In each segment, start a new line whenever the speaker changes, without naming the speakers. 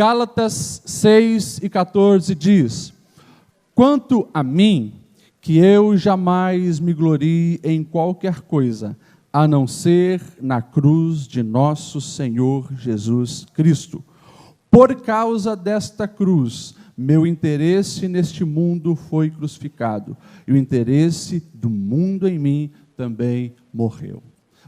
Gálatas 6:14 diz: quanto a mim, que eu jamais me glorie em qualquer coisa, a não ser na cruz de nosso Senhor Jesus Cristo. Por causa desta cruz, meu interesse neste mundo foi crucificado, e o interesse do mundo em mim também morreu.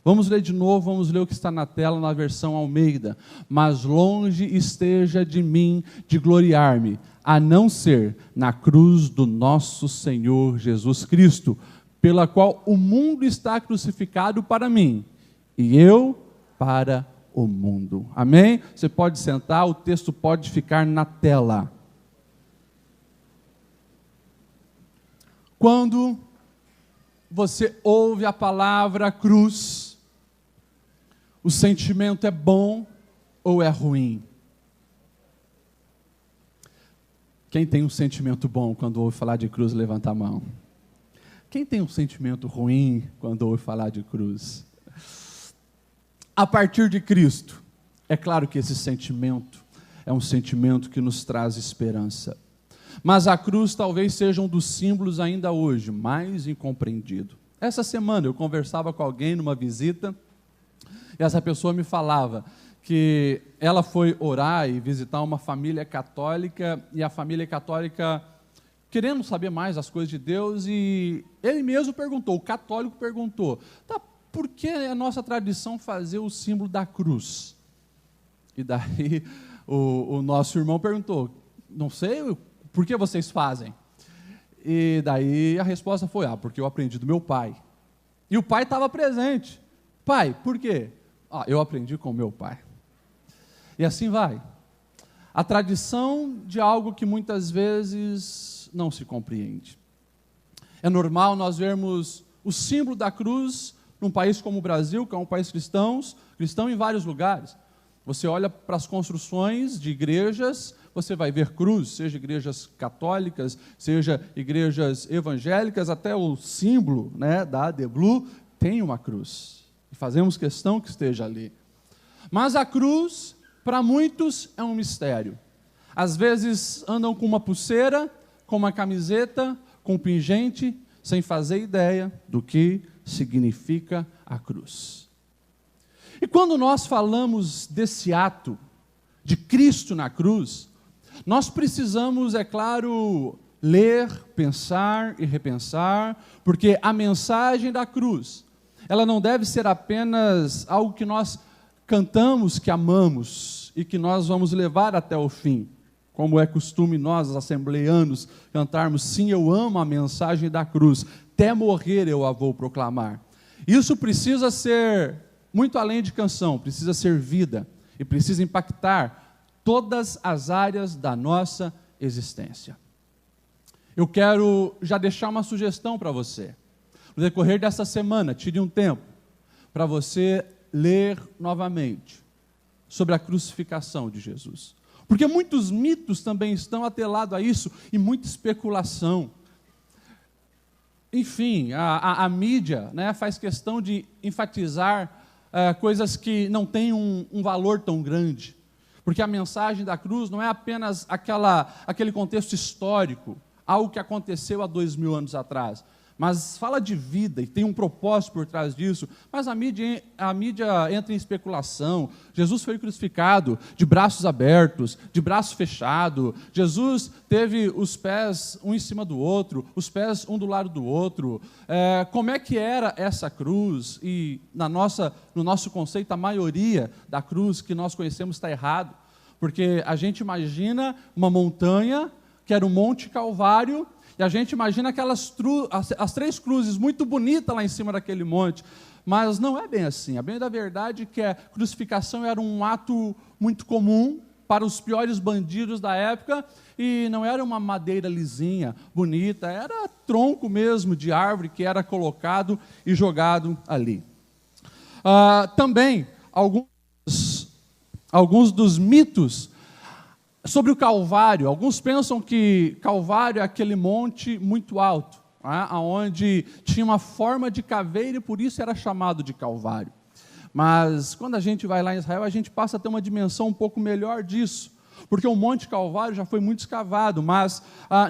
Vamos ler de novo, vamos ler o que está na tela na versão Almeida. Mas longe esteja de mim de gloriar-me, a não ser na cruz do nosso Senhor Jesus Cristo, pela qual o mundo está crucificado para mim, e eu para o mundo. Amém? Você pode sentar, o texto pode ficar na tela. Quando você ouve a palavra cruz, o sentimento é bom ou é ruim? Quem tem um sentimento bom quando ouve falar de cruz, levanta a mão. Quem tem um sentimento ruim quando ouve falar de cruz? A partir de Cristo, é claro que esse sentimento é um sentimento que nos traz esperança. Mas a cruz talvez seja um dos símbolos ainda hoje mais incompreendido. Essa semana eu conversava com alguém numa visita, e essa pessoa me falava que ela foi orar e visitar uma família católica, e a família católica querendo saber mais as coisas de Deus, e ele mesmo perguntou, o católico perguntou, tá, por que é a nossa tradição fazer o símbolo da cruz? E daí o nosso irmão perguntou, não sei, por que vocês fazem? E daí a resposta foi, porque eu aprendi do meu pai. E o pai estava presente. Pai, por quê? Eu aprendi com o meu pai. E assim vai. A tradição de algo que muitas vezes não se compreende. É normal nós vermos o símbolo da cruz num país como o Brasil, que é um país cristão em vários lugares. Você olha para as construções de igrejas, você vai ver cruz, seja igrejas católicas, seja igrejas evangélicas, até o símbolo, da AD Blue tem uma cruz. E fazemos questão que esteja ali. Mas a cruz, para muitos, é um mistério. Às vezes andam com uma pulseira, com uma camiseta, com um pingente, sem fazer ideia do que significa a cruz. E quando nós falamos desse ato de Cristo na cruz, nós precisamos, é claro, ler, pensar e repensar, porque a mensagem da cruz, ela não deve ser apenas algo que nós cantamos que amamos e que nós vamos levar até o fim, como é costume nós, assembleanos, cantarmos, sim, eu amo a mensagem da cruz, até morrer eu a vou proclamar. Isso precisa ser muito além de canção, precisa ser vida e precisa impactar todas as áreas da nossa existência. Eu quero já deixar uma sugestão para você. No decorrer dessa semana, tire um tempo para você ler novamente sobre a crucificação de Jesus. Porque muitos mitos também estão atrelados a isso e muita especulação. Enfim, a mídia faz questão de enfatizar coisas que não têm um valor tão grande. Porque a mensagem da cruz não é apenas aquele contexto histórico, algo que aconteceu há 2000 anos atrás, mas fala de vida e tem um propósito por trás disso. Mas a mídia entra em especulação. Jesus foi crucificado de braços abertos, de braço fechado. Jesus teve os pés um em cima do outro, os pés um do lado do outro. Como é que era essa cruz? E no nosso conceito, a maioria da cruz que nós conhecemos está errado, porque a gente imagina uma montanha, que era o Monte Calvário, e a gente imagina as 3 cruzes muito bonitas lá em cima daquele monte, mas não é bem assim. A bem da verdade é que a crucificação era um ato muito comum para os piores bandidos da época, e não era uma madeira lisinha, bonita, era tronco mesmo de árvore que era colocado e jogado ali. Também, alguns dos mitos sobre o Calvário. Alguns pensam que Calvário é aquele monte muito alto, onde tinha uma forma de caveira e por isso era chamado de Calvário. Mas quando a gente vai lá em Israel, a gente passa a ter uma dimensão um pouco melhor disso, Porque o Monte Calvário já foi muito escavado, mas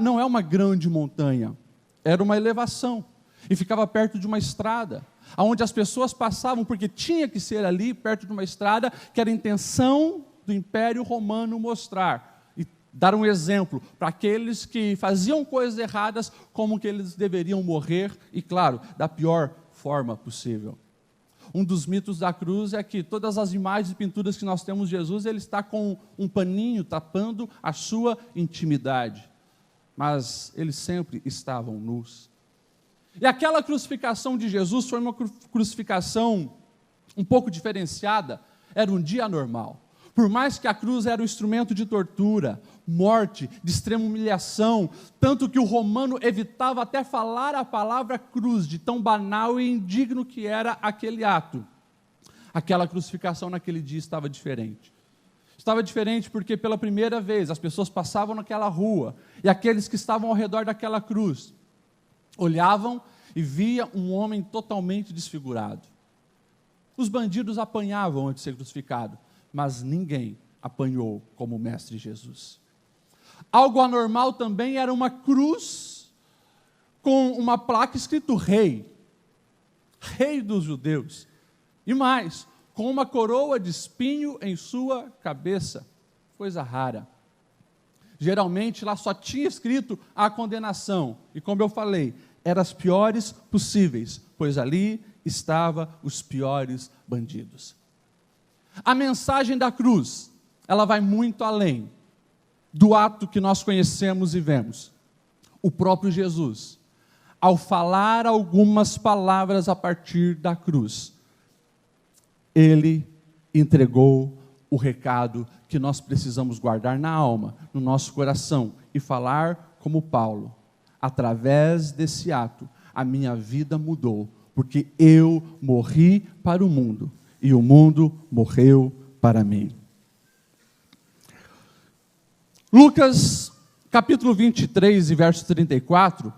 não é uma grande montanha, era uma elevação, e ficava perto de uma estrada, onde as pessoas passavam, porque tinha que ser ali, perto de uma estrada, que era a intenção do Império Romano mostrar, e dar um exemplo para aqueles que faziam coisas erradas, como que eles deveriam morrer, e claro, da pior forma possível. Um dos mitos da cruz é que todas as imagens e pinturas que nós temos de Jesus, ele está com um paninho tapando a sua intimidade. Mas eles sempre estavam nus. E aquela crucificação de Jesus foi uma crucificação um pouco diferenciada, era um dia normal. Por mais que a cruz era um instrumento de tortura, morte, de extrema humilhação, tanto que o romano evitava até falar a palavra cruz, de tão banal e indigno que era aquele ato. Aquela crucificação naquele dia estava diferente. Estava diferente porque pela primeira vez as pessoas passavam naquela rua e aqueles que estavam ao redor daquela cruz olhavam e via um homem totalmente desfigurado. Os bandidos apanhavam antes de ser crucificado, mas ninguém apanhou como o Mestre Jesus. Algo anormal também era uma cruz com uma placa escrito Rei, Rei dos Judeus, e mais, com uma coroa de espinho em sua cabeça, coisa rara. Geralmente lá só tinha escrito a condenação, e como eu falei, eram as piores possíveis, pois ali estavam os piores bandidos. A mensagem da cruz, ela vai muito além do ato que nós conhecemos e vemos. O próprio Jesus, ao falar algumas palavras a partir da cruz, ele entregou o recado que nós precisamos guardar na alma, no nosso coração, e falar como Paulo. Através desse ato, a minha vida mudou, porque eu morri para o mundo, e o mundo morreu para mim. Lucas, capítulo 23 e verso 34,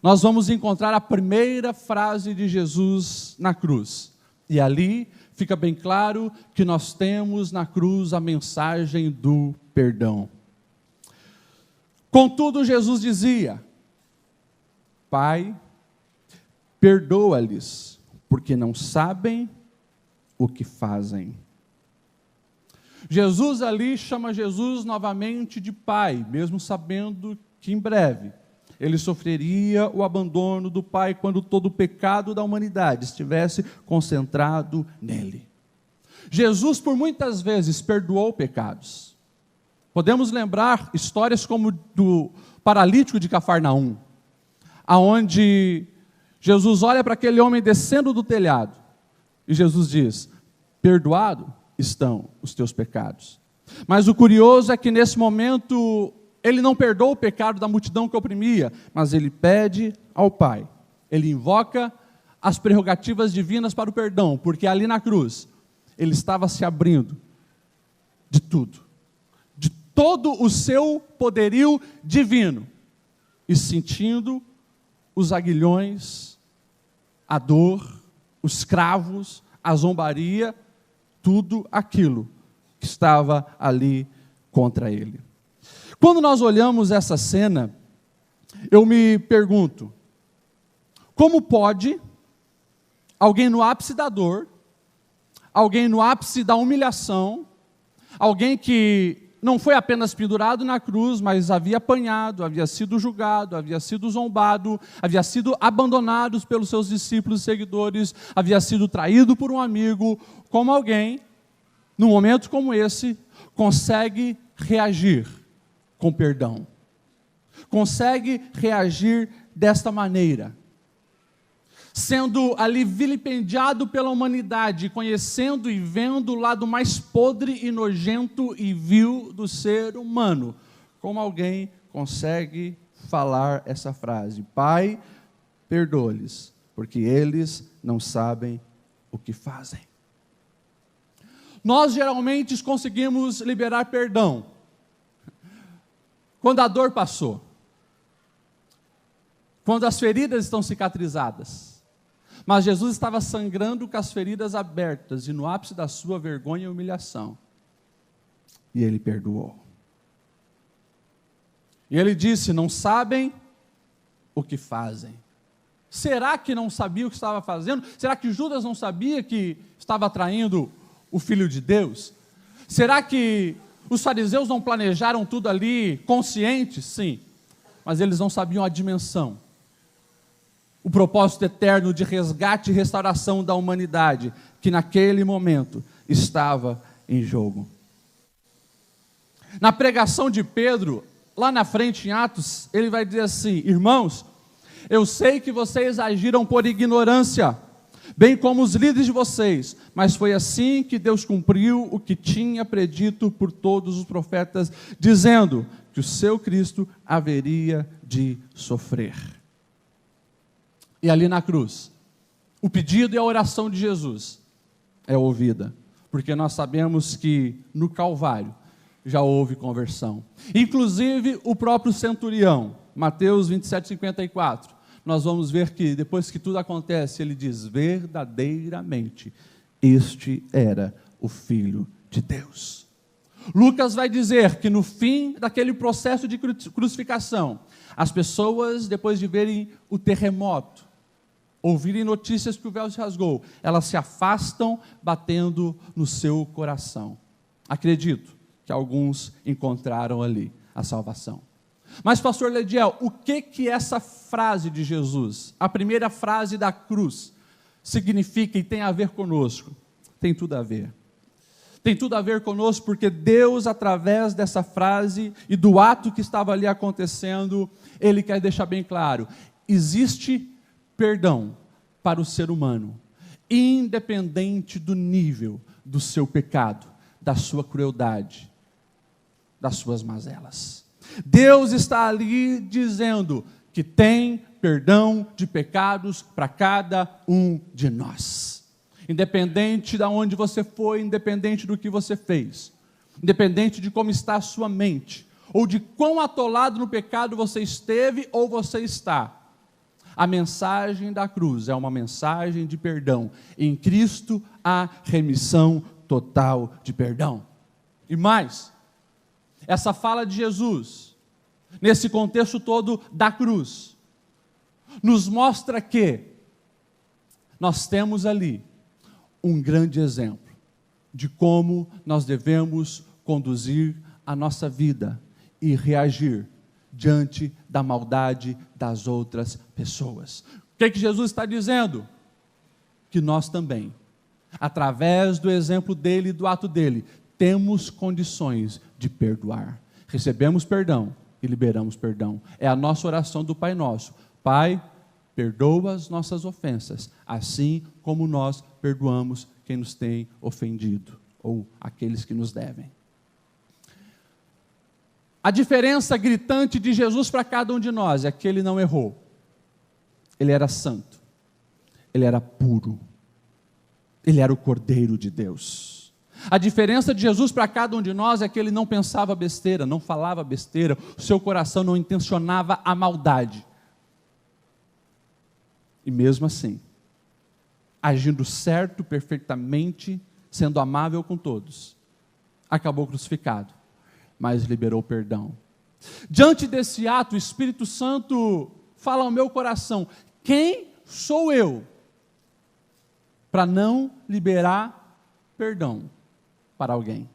nós vamos encontrar a primeira frase de Jesus na cruz. E ali fica bem claro que nós temos na cruz a mensagem do perdão. Contudo, Jesus dizia: Pai, perdoa-lhes, porque não sabem o que fazem. Jesus ali chama Jesus novamente de Pai, mesmo sabendo que em breve ele sofreria o abandono do Pai quando todo o pecado da humanidade estivesse concentrado nele. Jesus por muitas vezes perdoou pecados. Podemos lembrar histórias como do paralítico de Cafarnaum, aonde Jesus olha para aquele homem descendo do telhado e Jesus diz: perdoado estão os teus pecados. Mas o curioso é que nesse momento ele não perdoa o pecado da multidão que oprimia, mas ele pede ao Pai. Ele invoca as prerrogativas divinas para o perdão, porque ali na cruz ele estava se abrindo de tudo, de todo o seu poderio divino, e sentindo os aguilhões, a dor, os cravos, a zombaria, tudo aquilo que estava ali contra ele. Quando nós olhamos essa cena, eu me pergunto, como pode alguém no ápice da dor, alguém no ápice da humilhação, alguém que não foi apenas pendurado na cruz, mas havia apanhado, havia sido julgado, havia sido zombado, havia sido abandonado pelos seus discípulos e seguidores, havia sido traído por um amigo, como alguém, num momento como esse, consegue reagir com perdão, consegue reagir desta maneira, sendo ali vilipendiado pela humanidade, conhecendo e vendo o lado mais podre e nojento e vil do ser humano, como alguém consegue falar essa frase: Pai, perdoa-lhes, porque eles não sabem o que fazem. Nós geralmente conseguimos liberar perdão quando a dor passou, quando as feridas estão cicatrizadas. Mas Jesus estava sangrando com as feridas abertas e no ápice da sua vergonha e humilhação. E ele perdoou. E ele disse: não sabem o que fazem. Será que não sabia o que estava fazendo? Será que Judas não sabia que estava traindo o Filho de Deus? Será que os fariseus não planejaram tudo ali conscientes? Sim, mas eles não sabiam a dimensão, o propósito eterno de resgate e restauração da humanidade, que naquele momento estava em jogo. Na pregação de Pedro, lá na frente em Atos, ele vai dizer assim: irmãos, eu sei que vocês agiram por ignorância, bem como os líderes de vocês, mas foi assim que Deus cumpriu o que tinha predito por todos os profetas, dizendo que o seu Cristo haveria de sofrer. E ali na cruz, o pedido e a oração de Jesus é ouvida, porque nós sabemos que no Calvário já houve conversão. Inclusive o próprio centurião, Mateus 27:54, nós vamos ver que depois que tudo acontece, ele diz: verdadeiramente, este era o Filho de Deus. Lucas vai dizer que no fim daquele processo de crucificação, as pessoas, depois de verem o terremoto, ouvirem notícias que o véu se rasgou, elas se afastam batendo no seu coração. Acredito que alguns encontraram ali a salvação. Mas, pastor Lediel, o que essa frase de Jesus, a primeira frase da cruz, significa e tem a ver conosco? Tem tudo a ver. Tem tudo a ver conosco porque Deus, através dessa frase e do ato que estava ali acontecendo, Ele quer deixar bem claro: existe perdão para o ser humano, independente do nível do seu pecado, da sua crueldade, das suas mazelas. Deus está ali dizendo que tem perdão de pecados para cada um de nós. Independente de onde você foi, independente do que você fez, independente de como está a sua mente, ou de quão atolado no pecado você esteve ou você está, a mensagem da cruz é uma mensagem de perdão. Em Cristo há remissão total de perdão. E mais, essa fala de Jesus, nesse contexto todo da cruz, nos mostra que nós temos ali um grande exemplo de como nós devemos conduzir a nossa vida e reagir diante da maldade das outras pessoas. O que Jesus está dizendo? Que nós também, através do exemplo dele e do ato dele, temos condições de perdoar. Recebemos perdão e liberamos perdão. É a nossa oração do Pai Nosso: Pai, perdoa as nossas ofensas, assim como nós perdoamos quem nos tem ofendido, ou aqueles que nos devem. A diferença gritante de Jesus para cada um de nós é que ele não errou. Ele era santo, ele era puro, ele era o Cordeiro de Deus. A diferença de Jesus para cada um de nós é que ele não pensava besteira, não falava besteira, o seu coração não intencionava a maldade. E mesmo assim, agindo certo, perfeitamente, sendo amável com todos, acabou crucificado, mas liberou perdão. Diante desse ato, o Espírito Santo fala ao meu coração: quem sou eu para não liberar perdão para alguém?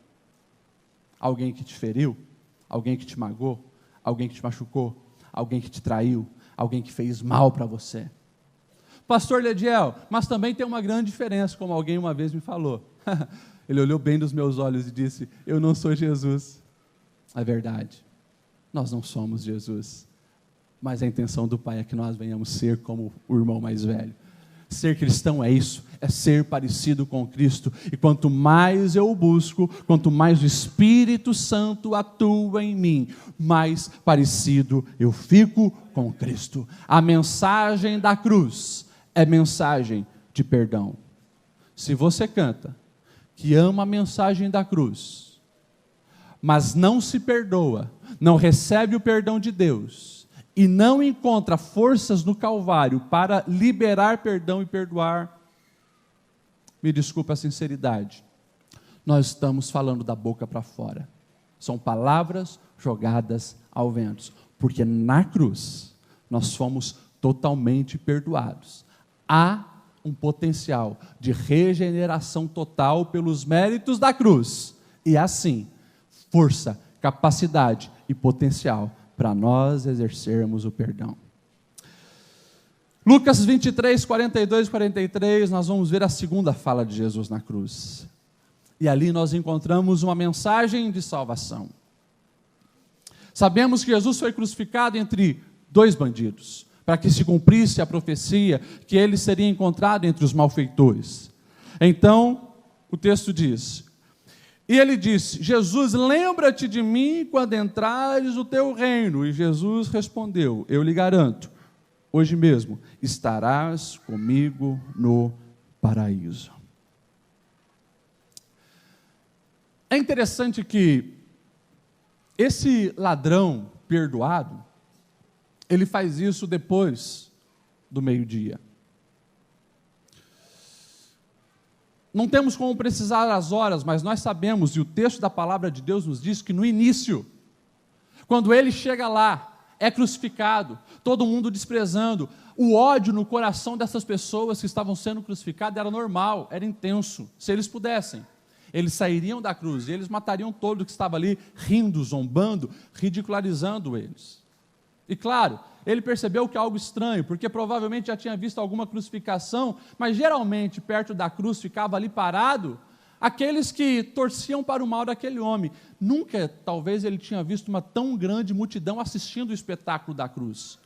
Alguém que te feriu? Alguém que te magoou? Alguém que te machucou? Alguém que te traiu? Alguém que fez mal para você? Pastor Lediel, mas também tem uma grande diferença, como alguém uma vez me falou. Ele olhou bem nos meus olhos e disse: eu não sou Jesus. É verdade, nós não somos Jesus, mas a intenção do Pai é que nós venhamos ser como o irmão mais velho. Ser cristão é isso, é ser parecido com Cristo, e quanto mais eu o busco, quanto mais o Espírito Santo atua em mim, mais parecido eu fico com Cristo. A mensagem da cruz é mensagem de perdão. Se você canta que ama a mensagem da cruz, mas não se perdoa, não recebe o perdão de Deus, e não encontra forças no Calvário para liberar perdão e perdoar, me desculpe a sinceridade, nós estamos falando da boca para fora. São palavras jogadas ao vento. Porque na cruz nós fomos totalmente perdoados. Há um potencial de regeneração total pelos méritos da cruz. E assim, força, capacidade e potencial para nós exercermos o perdão. Lucas 23, 42 e 43, nós vamos ver a segunda fala de Jesus na cruz. E ali nós encontramos uma mensagem de salvação. Sabemos que Jesus foi crucificado entre dois bandidos, para que se cumprisse a profecia que ele seria encontrado entre os malfeitores. Então, o texto diz: e ele disse: Jesus, lembra-te de mim quando entrares no teu reino. E Jesus respondeu: eu lhe garanto, hoje mesmo estarás comigo no paraíso. É interessante que esse ladrão perdoado, ele faz isso depois do meio-dia. Não temos como precisar as horas, mas nós sabemos, e o texto da palavra de Deus nos diz que no início, quando ele chega lá, é crucificado, todo mundo desprezando, o ódio no coração dessas pessoas que estavam sendo crucificadas era normal, era intenso. Se eles pudessem, eles sairiam da cruz e eles matariam todo que estava ali, rindo, zombando, ridicularizando eles. E claro, ele percebeu que é algo estranho, porque provavelmente já tinha visto alguma crucificação, mas geralmente perto da cruz ficava ali parado aqueles que torciam para o mal daquele homem. Nunca, talvez, ele tinha visto uma tão grande multidão assistindo o espetáculo da cruz.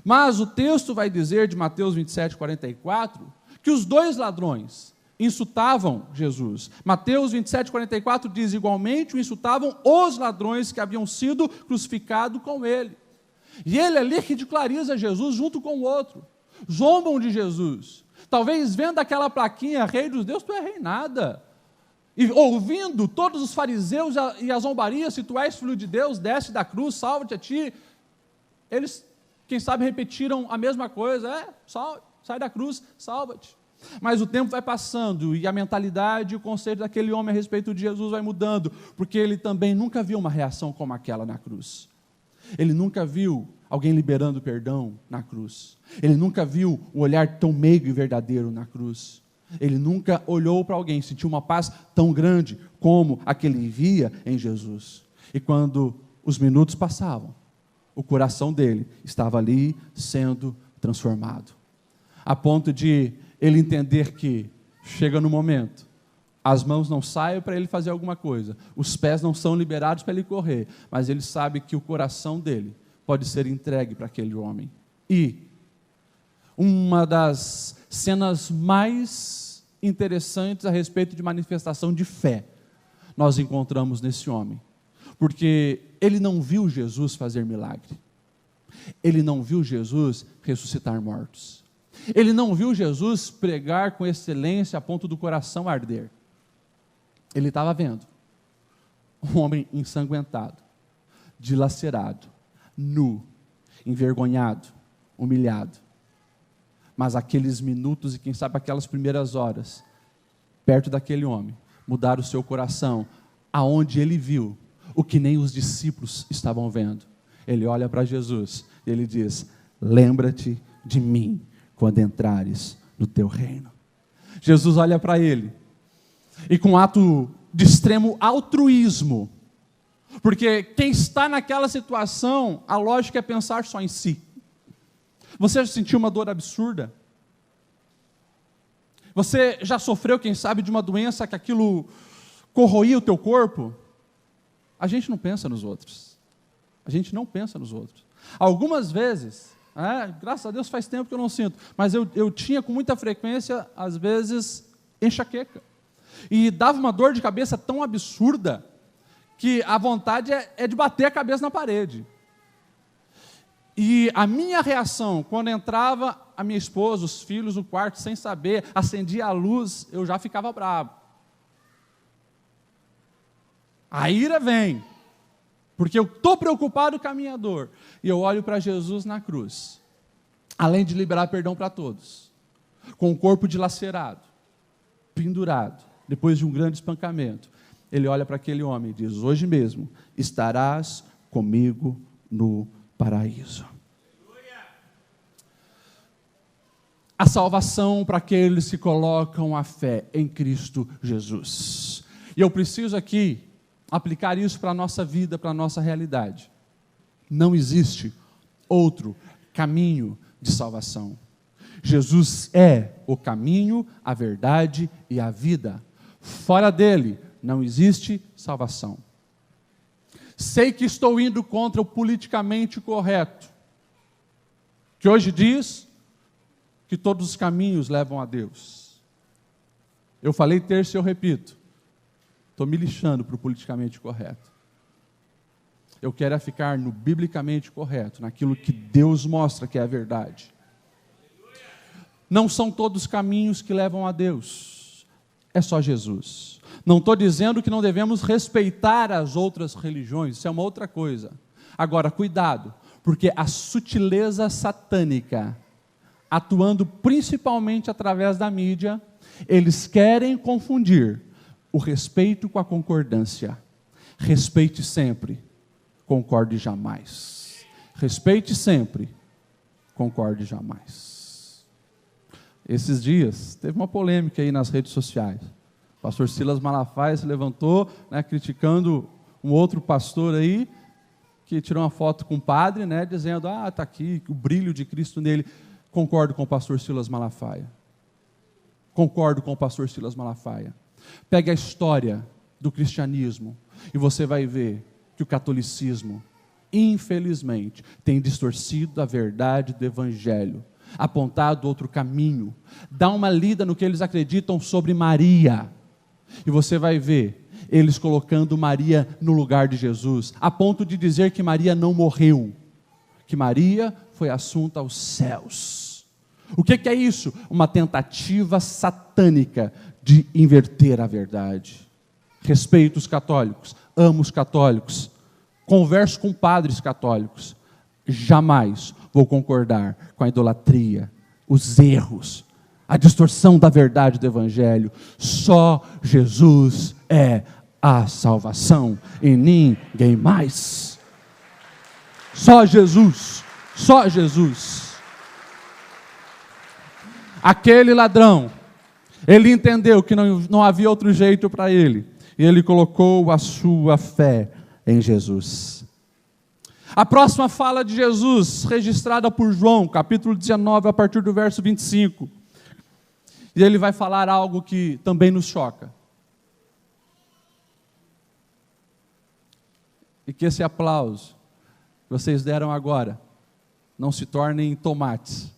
Mas o texto vai dizer, de Mateus 27, 44, que os dois ladrões insultavam Jesus. Mateus 27, 44 diz: igualmente o insultavam os ladrões que haviam sido crucificados com ele. E ele ali ridiculariza Jesus junto com o outro. Zombam de Jesus. Talvez vendo aquela plaquinha, Rei dos Deuses, tu é rei nada. E ouvindo todos os fariseus e a zombaria, se tu és filho de Deus, desce da cruz, salva-te a ti. Eles, quem sabe, repetiram a mesma coisa. Sai da cruz, salva-te. Mas o tempo vai passando e a mentalidade e o conceito daquele homem a respeito de Jesus vai mudando, porque ele também nunca viu uma reação como aquela na cruz. Ele nunca viu alguém liberando perdão na cruz. Ele nunca viu um olhar tão meigo e verdadeiro na cruz. Ele nunca olhou para alguém, sentiu uma paz tão grande como a que ele via em Jesus. E quando os minutos passavam, o coração dele estava ali sendo transformado. A ponto de ele entender que chega no momento, as mãos não saem para ele fazer alguma coisa, os pés não são liberados para ele correr, mas ele sabe que o coração dele pode ser entregue para aquele homem. E uma das cenas mais interessantes a respeito de manifestação de fé, nós encontramos nesse homem, porque ele não viu Jesus fazer milagre, ele não viu Jesus ressuscitar mortos, ele não viu Jesus pregar com excelência a ponto do coração arder. Ele estava vendo um homem ensanguentado, dilacerado, nu, envergonhado, humilhado. Mas aqueles minutos e quem sabe aquelas primeiras horas, perto daquele homem, mudaram o seu coração, aonde ele viu o que nem os discípulos estavam vendo. Ele olha para Jesus e ele diz: lembra-te de mim quando entrares no teu reino. Jesus olha para ele e com um ato de extremo altruísmo, porque quem está naquela situação, a lógica é pensar só em si. Você já sentiu uma dor absurda? Você já sofreu, quem sabe, de uma doença que aquilo corroía o teu corpo? A gente não pensa nos outros. A gente não pensa nos outros. Algumas vezes, graças a Deus faz tempo que eu não sinto, mas eu tinha com muita frequência, às vezes, enxaqueca. E dava uma dor de cabeça tão absurda que a vontade é de bater a cabeça na parede. E a minha reação, quando entrava a minha esposa, os filhos no quarto, sem saber, acendia a luz, eu já ficava bravo. A ira vem, porque eu estou preocupado com a minha dor. E eu olho para Jesus na cruz, além de liberar perdão para todos, com o corpo dilacerado, pendurado, depois de um grande espancamento, ele olha para aquele homem e diz: hoje mesmo estarás comigo no paraíso. A salvação para aqueles que colocam a fé em Cristo Jesus. E eu preciso aqui aplicar isso para a nossa vida, para a nossa realidade. Não existe outro caminho de salvação. Jesus é o caminho, a verdade e a vida. Fora dele não existe salvação. Sei que estou indo contra o politicamente correto, que hoje diz que todos os caminhos levam a Deus. Eu falei terça e eu repito, estou me lixando para o politicamente correto. Eu quero ficar no biblicamente correto, naquilo que Deus mostra que é a verdade. Não são todos os caminhos que levam a Deus, é só Jesus. Não estou dizendo que não devemos respeitar as outras religiões, isso é uma outra coisa. Agora, cuidado, porque a sutileza satânica, atuando principalmente através da mídia, eles querem confundir o respeito com a concordância. Respeite sempre, concorde jamais. Respeite sempre, concorde jamais. Esses dias, teve uma polêmica aí nas redes sociais. O pastor Silas Malafaia se levantou, criticando um outro pastor aí, que tirou uma foto com o padre, dizendo, está aqui, o brilho de Cristo nele. Concordo com o pastor Silas Malafaia. Concordo com o pastor Silas Malafaia. Pegue a história do cristianismo e você vai ver que o catolicismo, infelizmente, tem distorcido a verdade do evangelho, apontado outro caminho. Dá uma lida no que eles acreditam sobre Maria e você vai ver eles colocando Maria no lugar de Jesus, a ponto de dizer que Maria não morreu, que Maria foi assunta aos céus. O que é isso? Uma tentativa satânica de inverter a verdade. Respeito os católicos, amo os católicos, converso com padres católicos. Jamais vou concordar com a idolatria, os erros, a distorção da verdade do evangelho. Só Jesus é a salvação e ninguém mais. Só Jesus. Só Jesus. Aquele ladrão, ele entendeu que não havia outro jeito para ele, e ele colocou a sua fé em Jesus. A próxima fala de Jesus, registrada por João, capítulo 19, a partir do verso 25. E ele vai falar algo que também nos choca. E que esse aplauso que vocês deram agora não se tornem tomates,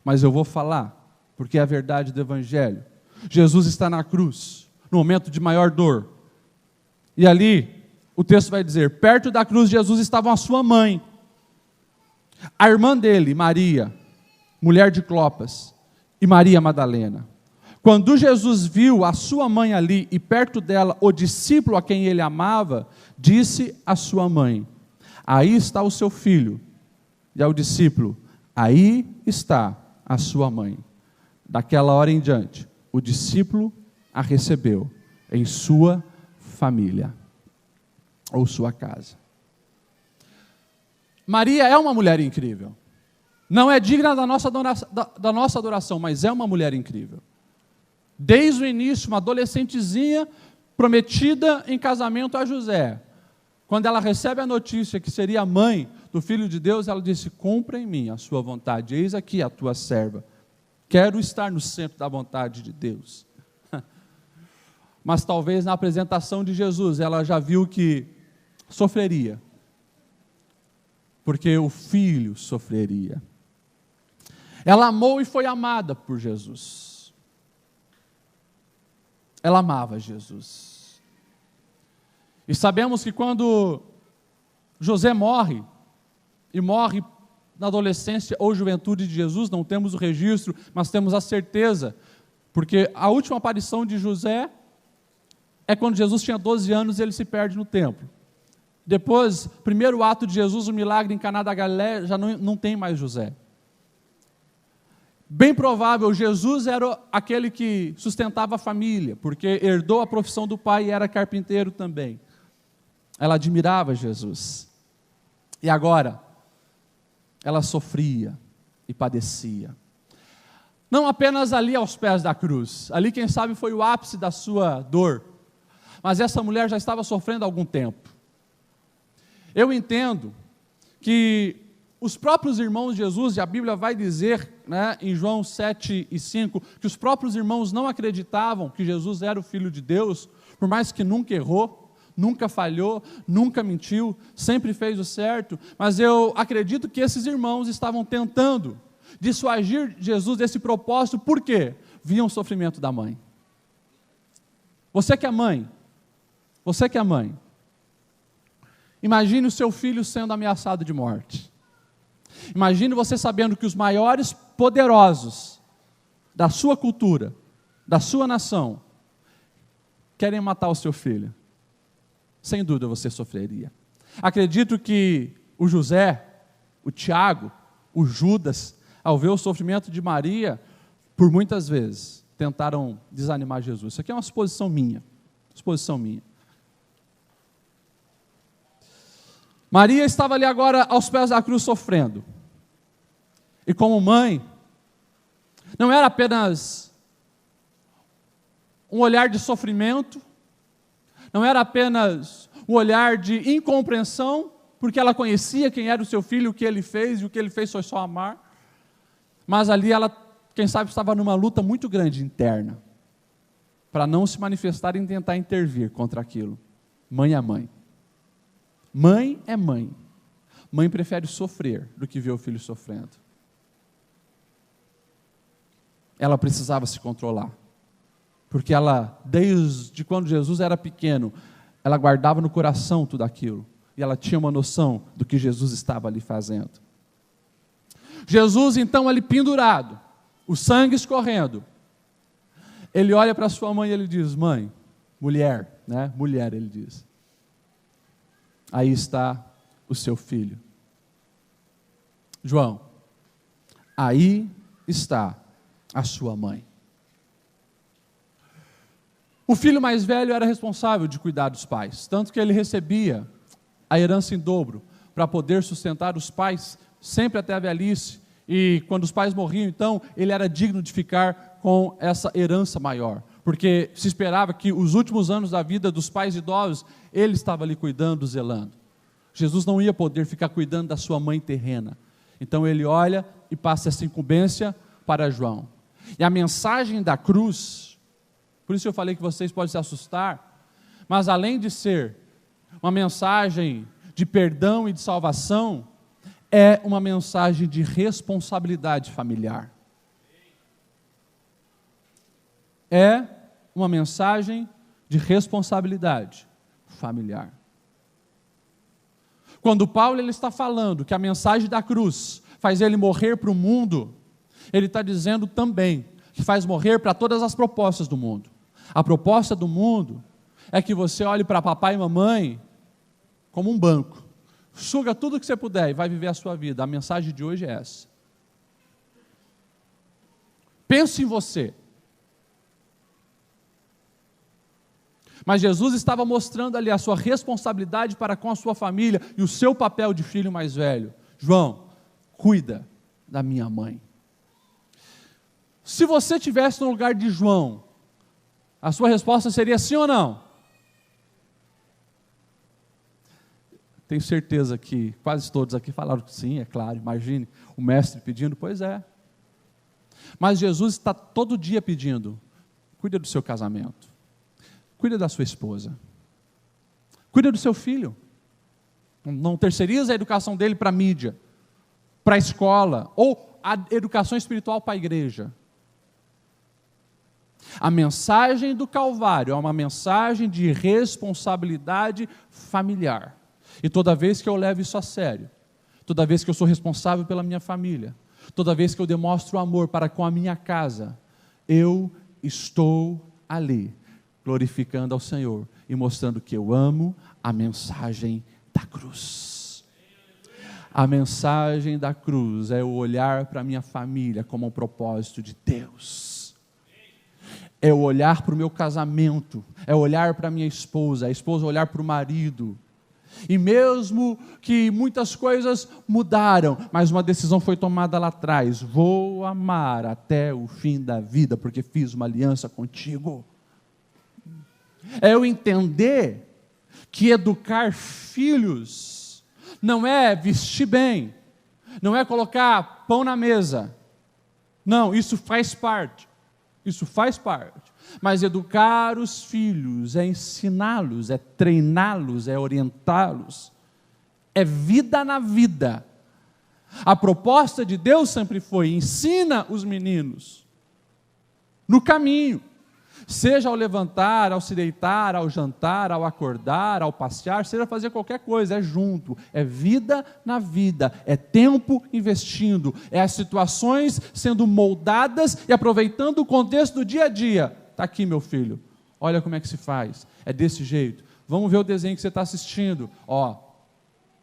mas eu vou falar, porque é a verdade do evangelho. Jesus está na cruz, no momento de maior dor, e ali, o texto vai dizer, perto da cruz de Jesus estava a sua mãe, a irmã dele, Maria, mulher de Clopas, e Maria Madalena. Quando Jesus viu a sua mãe ali, e perto dela o discípulo a quem ele amava, disse à sua mãe, aí está o seu filho. E ao discípulo, aí está a sua mãe. Daquela hora em diante, o discípulo a recebeu em sua família, ou sua casa. Maria é uma mulher incrível. Não é digna da nossa adoração, mas é uma mulher incrível. Desde o início, uma adolescentezinha prometida em casamento a José. Quando ela recebe a notícia que seria a mãe do Filho de Deus, ela disse, cumpra em mim a sua vontade, eis aqui a tua serva. Quero estar no centro da vontade de Deus. Mas talvez na apresentação de Jesus, ela já viu que sofreria, porque o Filho sofreria. Ela amou e foi amada por Jesus. Ela amava Jesus. E sabemos que quando José morre, e morre na adolescência ou juventude de Jesus, não temos o registro, mas temos a certeza, porque a última aparição de José é quando Jesus tinha 12 anos e ele se perde no templo. Depois, primeiro ato de Jesus, o milagre em Caná da Galileia, já não tem mais José. Bem provável, Jesus era aquele que sustentava a família, porque herdou a profissão do pai e era carpinteiro também. Ela admirava Jesus. E agora, ela sofria e padecia. Não apenas ali aos pés da cruz, ali quem sabe foi o ápice da sua dor, mas essa mulher já estava sofrendo há algum tempo. Eu entendo que os próprios irmãos de Jesus, e a Bíblia vai dizer, né, em João 7:5, que os próprios irmãos não acreditavam que Jesus era o Filho de Deus, por mais que nunca errou, nunca falhou, nunca mentiu, sempre fez o certo, mas eu acredito que esses irmãos estavam tentando dissuadir Jesus desse propósito, por quê? Viam o sofrimento da mãe. Você que é mãe, imagine o seu filho sendo ameaçado de morte. Imagine você sabendo que os maiores poderosos da sua cultura, da sua nação, querem matar o seu filho. Sem dúvida você sofreria. Acredito que o José, o Tiago, o Judas, ao ver o sofrimento de Maria, por muitas vezes, tentaram desanimar Jesus. Isso aqui é uma suposição minha. Maria estava ali agora aos pés da cruz sofrendo. E como mãe, não era apenas um olhar de sofrimento, não era apenas um olhar de incompreensão, porque ela conhecia quem era o seu filho, o que ele fez, e o que ele fez foi só amar. Mas ali ela, quem sabe, estava numa luta muito grande interna, para não se manifestar e tentar intervir contra aquilo. Mãe é mãe. Mãe é mãe. Mãe prefere sofrer do que ver o filho sofrendo. Ela precisava se controlar, porque ela, desde quando Jesus era pequeno, ela guardava no coração tudo aquilo, e ela tinha uma noção do que Jesus estava ali fazendo. Jesus então ali pendurado, o sangue escorrendo, ele olha para sua mãe e ele diz: mãe, mulher, né? Mulher, ele diz, aí está o seu filho. João, aí está a sua mãe. O filho mais velho era responsável de cuidar dos pais, tanto que ele recebia a herança em dobro, para poder sustentar os pais, sempre até a velhice, e quando os pais morriam, então, ele era digno de ficar com essa herança maior, porque se esperava que os últimos anos da vida dos pais idosos, ele estava ali cuidando, zelando. Jesus não ia poder ficar cuidando da sua mãe terrena, então ele olha e passa essa incumbência para João. E a mensagem da cruz, por isso eu falei que vocês podem se assustar, mas além de ser uma mensagem de perdão e de salvação, é uma mensagem de responsabilidade familiar. É uma mensagem de responsabilidade familiar. Quando Paulo ele está falando que a mensagem da cruz faz ele morrer para o mundo, ele está dizendo também que faz morrer para todas as propostas do mundo. A proposta do mundo é que você olhe para papai e mamãe como um banco. Suga tudo que você puder e vai viver a sua vida. A mensagem de hoje é essa. Pense em você. Mas Jesus estava mostrando ali a sua responsabilidade para com a sua família e o seu papel de filho mais velho. João, cuida da minha mãe. Se você estivesse no lugar de João, a sua resposta seria sim ou não? Tenho certeza que quase todos aqui falaram que sim, é claro. Imagine o mestre pedindo, pois é. Mas Jesus está todo dia pedindo: cuida do seu casamento, cuida da sua esposa, cuida do seu filho. Não terceiriza a educação dele para a mídia, para a escola, ou a educação espiritual para a igreja. A mensagem do Calvário é uma mensagem de responsabilidade familiar. E toda vez que eu levo isso a sério, toda vez que eu sou responsável pela minha família, toda vez que eu demonstro amor para com a minha casa, eu estou ali, glorificando ao Senhor e mostrando que eu amo a mensagem da cruz. A mensagem da cruz é o olhar para a minha família como um propósito de Deus. É o olhar para o meu casamento, é olhar para a minha esposa, a esposa olhar para o marido, E mesmo que muitas coisas mudaram, mas uma decisão foi tomada lá atrás: vou amar até o fim da vida, porque fiz uma aliança contigo. É eu entender que educar filhos não é vestir bem, não é colocar pão na mesa. Não, isso faz parte. Mas educar os filhos é ensiná-los, é treiná-los, é orientá-los. É vida na vida. A proposta de Deus sempre foi: ensina os meninos no caminho. Seja ao levantar, ao se deitar, ao jantar, ao acordar, ao passear, seja fazer qualquer coisa, é junto, é vida na vida, é tempo investindo, é as situações sendo moldadas e aproveitando o contexto do dia a dia. Está aqui, meu filho, olha como é que se faz, é desse jeito. Vamos ver o desenho que você está assistindo.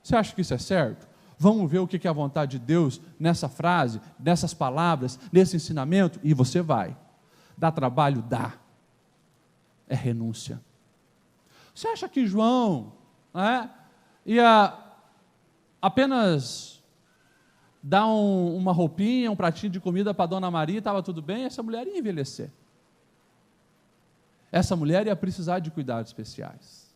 Você acha que isso é certo? Vamos ver o que é a vontade de Deus nessa frase, nessas palavras, nesse ensinamento, e você vai. Dá trabalho? Dá. É renúncia. Você acha que João ia apenas dar uma roupinha, um pratinho de comida para a Dona Maria e estava tudo bem? Essa mulher ia envelhecer. Essa mulher ia precisar de cuidados especiais.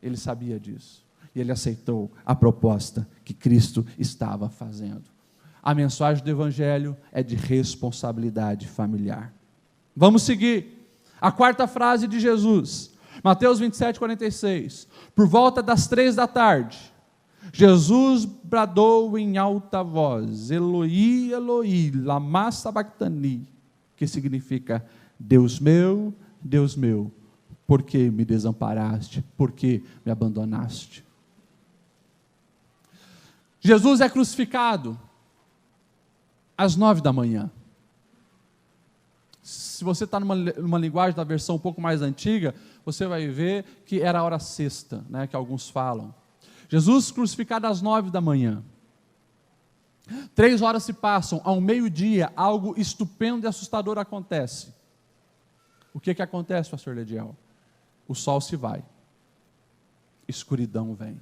Ele sabia disso. E ele aceitou a proposta que Cristo estava fazendo. A mensagem do Evangelho é de responsabilidade familiar. Vamos seguir. A quarta frase de Jesus, Mateus 27, 46. Por volta das 3 da tarde, Jesus bradou em alta voz: Eloi, Eloi, lama sabachthani, que significa: Deus meu, por que me desamparaste? Por que me abandonaste? Jesus é crucificado às 9 da manhã. Se você está numa linguagem da versão um pouco mais antiga, você vai ver que era a hora sexta, que alguns falam. Jesus crucificado às 9 da manhã. 3 horas se passam, ao meio-dia, algo estupendo e assustador acontece. O que acontece, pastor Lediel? O sol se vai, escuridão vem.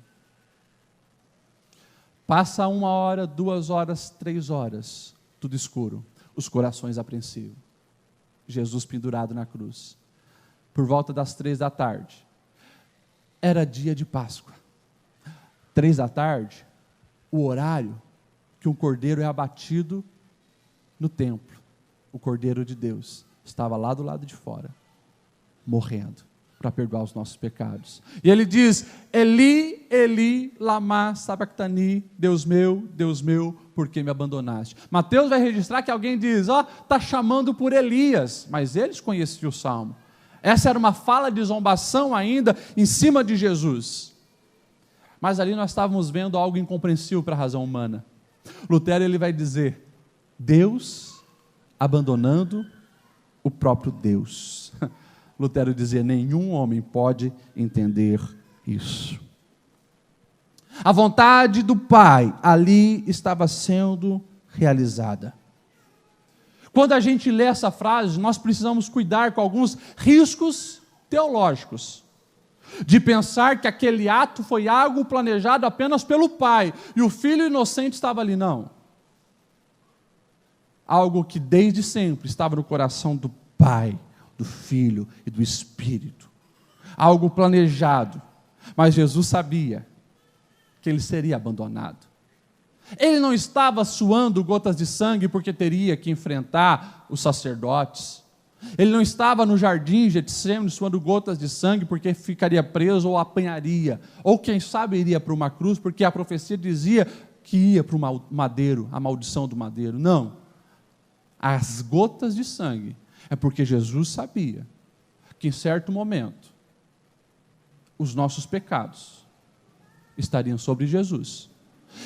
Passa 1 hora, 2 horas, 3 horas, tudo escuro, os corações apreensivos. Jesus pendurado na cruz. Por volta das 3 da tarde. Era dia de Páscoa. 3 da tarde, o horário que um cordeiro é abatido no templo. O cordeiro de Deus estava lá do lado de fora, morrendo, para perdoar os nossos pecados. E ele diz: Eli, Eli, lama sabachthani, Deus meu, por que me abandonaste? Mateus vai registrar que alguém diz: está chamando por Elias, mas eles conheciam o salmo. Essa era uma fala de zombação ainda em cima de Jesus. Mas ali nós estávamos vendo algo incompreensível para a razão humana. Lutero ele vai dizer: Deus abandonando o próprio Deus. Lutero dizia: nenhum homem pode entender isso. A vontade do Pai ali estava sendo realizada. Quando a gente lê essa frase, nós precisamos cuidar com alguns riscos teológicos, de pensar que aquele ato foi algo planejado apenas pelo Pai, e o Filho inocente estava ali. Não. Algo que desde sempre estava no coração do Pai, do Filho e do Espírito. Algo planejado. Mas Jesus sabia que ele seria abandonado. Ele não estava suando gotas de sangue porque teria que enfrentar os sacerdotes. Ele não estava no jardim Getsêmani suando gotas de sangue porque ficaria preso ou apanharia. Ou quem sabe iria para uma cruz porque a profecia dizia que ia para o madeiro, a maldição do madeiro. Não. As gotas de sangue é porque Jesus sabia que em certo momento os nossos pecados estariam sobre Jesus.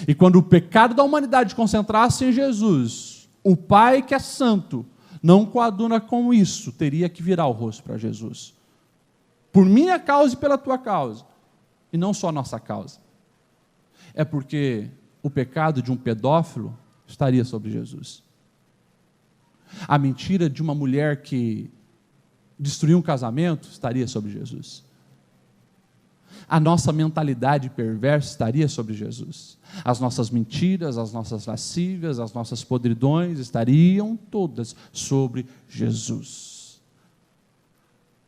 E quando o pecado da humanidade concentrasse em Jesus, o Pai que é santo, não coaduna com isso, teria que virar o rosto para Jesus. Por minha causa e pela tua causa. E não só a nossa causa. É porque o pecado de um pedófilo estaria sobre Jesus. A mentira de uma mulher que destruiu um casamento estaria sobre Jesus. a nossa mentalidade perversa estaria sobre Jesus. As nossas mentiras, as nossas lascívias, as nossas podridões estariam todas sobre Jesus.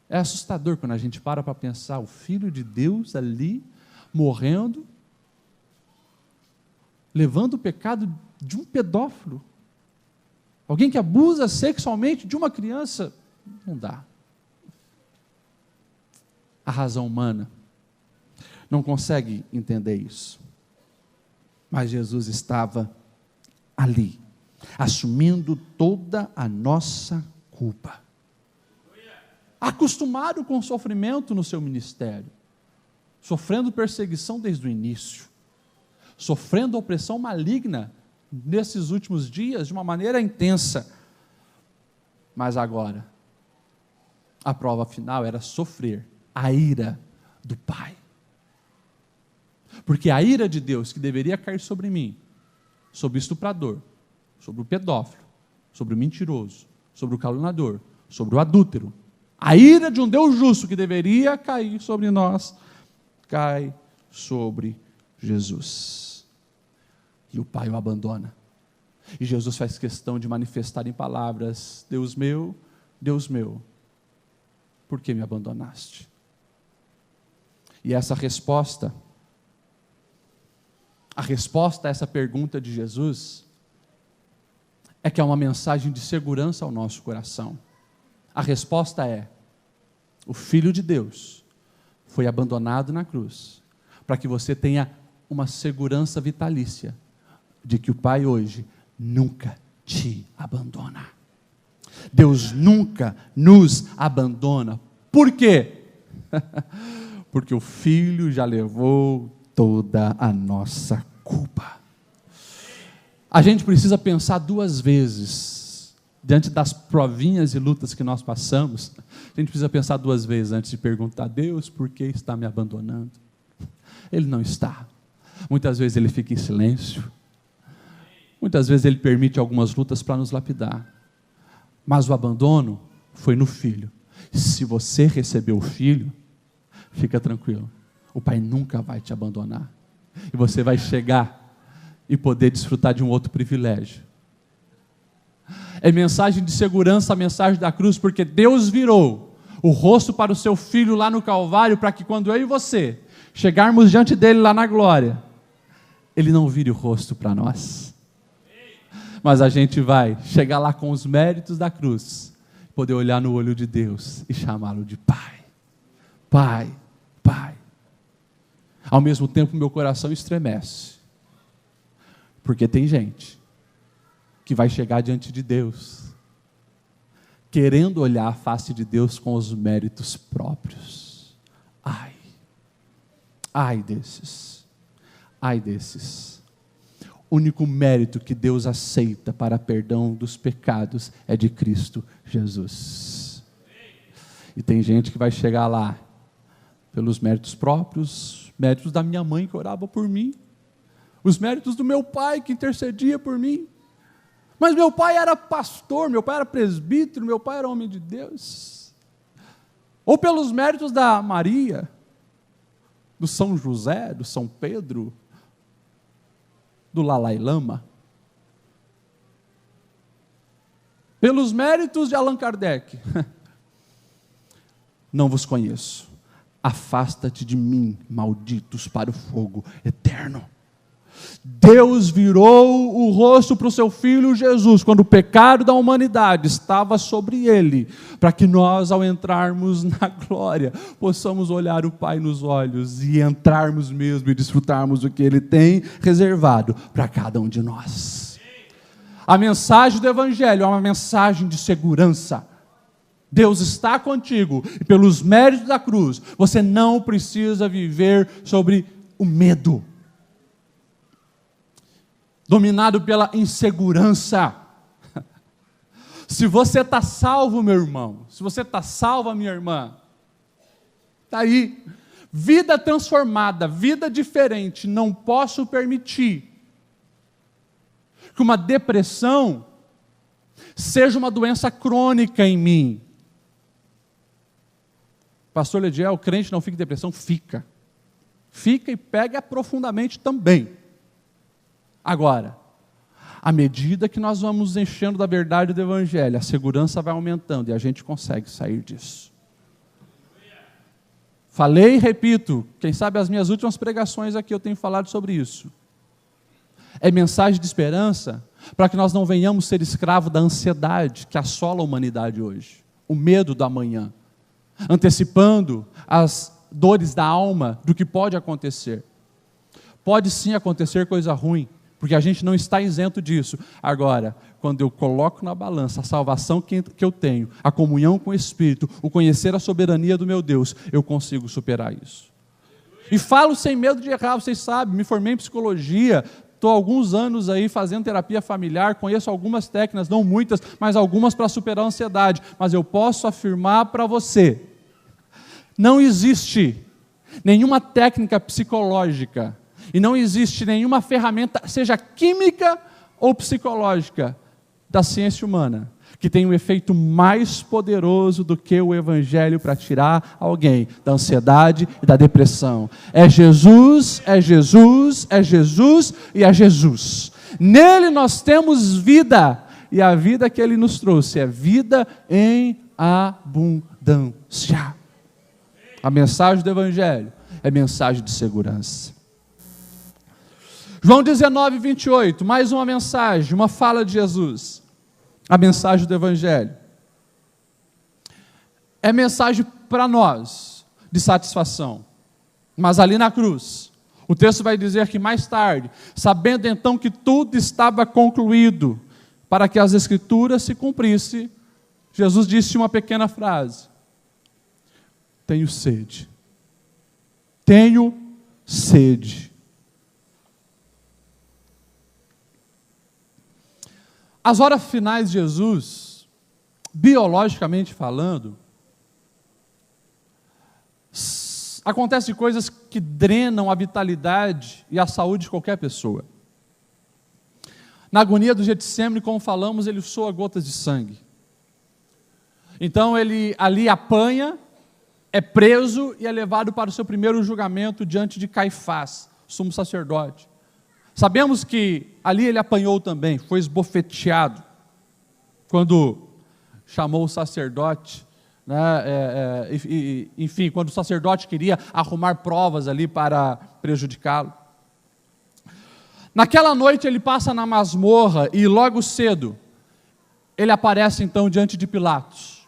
É assustador quando a gente para pensar o Filho de Deus ali, morrendo, levando o pecado de um pedófilo, alguém que abusa sexualmente de uma criança. Não dá. A razão humana não consegue entender isso. Mas Jesus estava ali, assumindo toda a nossa culpa. Acostumado com o sofrimento no seu ministério, sofrendo perseguição desde o início, sofrendo opressão maligna nesses últimos dias de uma maneira intensa. Mas agora, a prova final era sofrer a ira do Pai. Porque a ira de Deus que deveria cair sobre mim, sobre o estuprador, sobre o pedófilo, sobre o mentiroso, sobre o caluniador, sobre o adúltero, a ira de um Deus justo que deveria cair sobre nós, cai sobre Jesus. E o Pai o abandona. E Jesus faz questão de manifestar em palavras: Deus meu, por que me abandonaste? E essa resposta, a resposta a essa pergunta de Jesus, é que é uma mensagem de segurança ao nosso coração. A resposta é: o Filho de Deus foi abandonado na cruz, para que você tenha uma segurança vitalícia, de que o Pai hoje nunca te abandona. Deus nunca nos abandona. Por quê? Porque o Filho já levou toda a nossa culpa. A gente precisa pensar duas vezes, diante das provinhas e lutas que nós passamos, a gente precisa pensar duas vezes antes de perguntar: Deus, por que está me abandonando? Ele não está. Muitas vezes Ele fica em silêncio. Muitas vezes Ele permite algumas lutas para nos lapidar. Mas o abandono foi no Filho. Se você recebeu o Filho, fica tranquilo, o Pai nunca vai te abandonar. E você vai chegar e poder desfrutar de um outro privilégio. É mensagem de segurança, a mensagem da cruz, porque Deus virou o rosto para o seu Filho lá no Calvário, para que quando eu e você chegarmos diante dele lá na glória, Ele não vire o rosto para nós. Mas a gente vai chegar lá com os méritos da cruz, poder olhar no olho de Deus e chamá-lo de Pai. Pai, Pai. Ao mesmo tempo, meu coração estremece, porque tem gente que vai chegar diante de Deus, querendo olhar a face de Deus com os méritos próprios. Ai desses. O único mérito que Deus aceita para perdão dos pecados é de Cristo Jesus. E tem gente que vai chegar lá pelos méritos próprios, méritos da minha mãe que orava por mim, os méritos do meu pai que intercedia por mim. Mas meu pai era pastor, meu pai era presbítero, meu pai era homem de Deus. Ou pelos méritos da Maria, do São José, do São Pedro, do Dalai Lama, pelos méritos de Allan Kardec. Não vos conheço, afasta-te de mim, malditos, para o fogo eterno. Deus virou o rosto para o seu Filho Jesus, quando o pecado da humanidade estava sobre Ele, para que nós, ao entrarmos na glória, possamos olhar o Pai nos olhos e entrarmos mesmo e desfrutarmos do que Ele tem reservado para cada um de nós. A mensagem do Evangelho é uma mensagem de segurança. Deus está contigo, e pelos méritos da cruz, você não precisa viver sobre o medo, dominado pela insegurança. Se você está salvo, meu irmão, se você está salva, minha irmã, está aí, vida transformada, vida diferente. Não posso permitir que uma depressão seja uma doença crônica em mim. Pastor Lediel, o crente não fica em depressão? Fica. Fica e pega profundamente também. Agora, à medida que nós vamos enchendo da verdade do Evangelho, a segurança vai aumentando e a gente consegue sair disso. Falei e repito, quem sabe as minhas últimas pregações aqui eu tenho falado sobre isso. É mensagem de esperança para que nós não venhamos ser escravos da ansiedade que assola a humanidade hoje. O medo do amanhã. Antecipando as dores da alma do que pode acontecer. Pode sim acontecer coisa ruim, porque a gente não está isento disso. Agora, quando eu coloco na balança a salvação que eu tenho, a comunhão com o Espírito, o conhecer a soberania do meu Deus, eu consigo superar isso. E falo sem medo de errar, vocês sabem, me formei em psicologia, estou há alguns anos aí fazendo terapia familiar, conheço algumas técnicas, não muitas, mas algumas para superar a ansiedade. Mas eu posso afirmar para você, não existe nenhuma técnica psicológica e não existe nenhuma ferramenta, seja química ou psicológica, da ciência humana, que tem um efeito mais poderoso do que o Evangelho para tirar alguém da ansiedade e da depressão. É Jesus, é Jesus, é Jesus e é Jesus. Nele nós temos vida, e a vida que Ele nos trouxe é vida em abundância. A mensagem do Evangelho é mensagem de segurança. João 19, 28, mais uma mensagem, uma fala de Jesus. A mensagem do Evangelho. É mensagem para nós, de satisfação. Mas ali na cruz, o texto vai dizer que mais tarde, sabendo então que tudo estava concluído, para que as Escrituras se cumprissem, Jesus disse uma pequena frase: tenho sede. Tenho sede. As horas finais de Jesus, biologicamente falando, acontecem coisas que drenam a vitalidade e a saúde de qualquer pessoa. Na agonia do Getsêmani, como falamos, ele soa gotas de sangue. Então ele ali apanha, é preso e é levado para o seu primeiro julgamento diante de Caifás, sumo sacerdote. Sabemos que ali ele apanhou também, foi esbofeteado, quando chamou o sacerdote, né, enfim, quando o sacerdote queria arrumar provas ali para prejudicá-lo. Naquela noite ele passa na masmorra e logo cedo ele aparece então diante de Pilatos.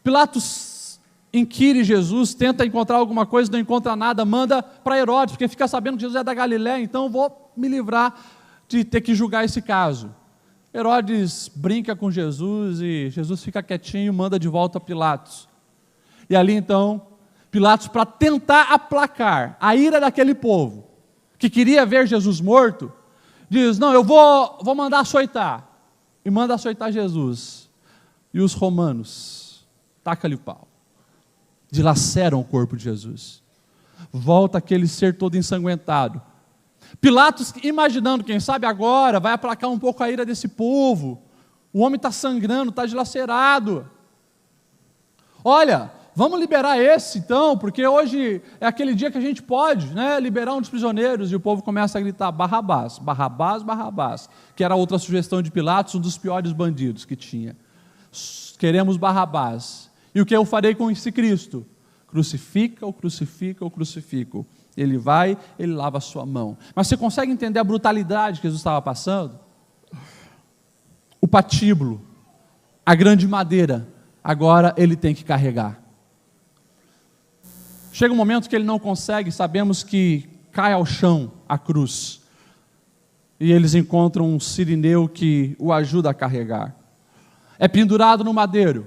Pilatos inquire Jesus, tenta encontrar alguma coisa, não encontra nada, manda para Herodes, porque fica sabendo que Jesus é da Galiléia, então vou me livrar de ter que julgar esse caso. Herodes brinca com Jesus e Jesus fica quietinho, manda de volta a Pilatos. E ali então, Pilatos, para tentar aplacar a ira daquele povo, que queria ver Jesus morto, diz: não, eu vou mandar açoitar. E manda açoitar Jesus. E os romanos, taca-lhe o pau. Dilaceram o corpo de Jesus. Volta aquele ser todo ensanguentado. Pilatos, imaginando, quem sabe agora, vai aplacar um pouco a ira desse povo. O homem está sangrando, está dilacerado. Olha, vamos liberar esse então, porque hoje é aquele dia que a gente pode, né, liberar um dos prisioneiros. E o povo começa a gritar: Barrabás, Barrabás, Barrabás. Que era outra sugestão de Pilatos, um dos piores bandidos que tinha. Queremos Barrabás. E o que eu farei com esse Cristo? Crucifica-o, crucifica-o, crucifica-o. Ele vai, ele lava a sua mão. Mas você consegue entender a brutalidade que Jesus estava passando? O patíbulo, a grande madeira, agora ele tem que carregar. Chega um momento que ele não consegue, sabemos que cai ao chão a cruz. E eles encontram um sirineu que o ajuda a carregar. É pendurado no madeiro.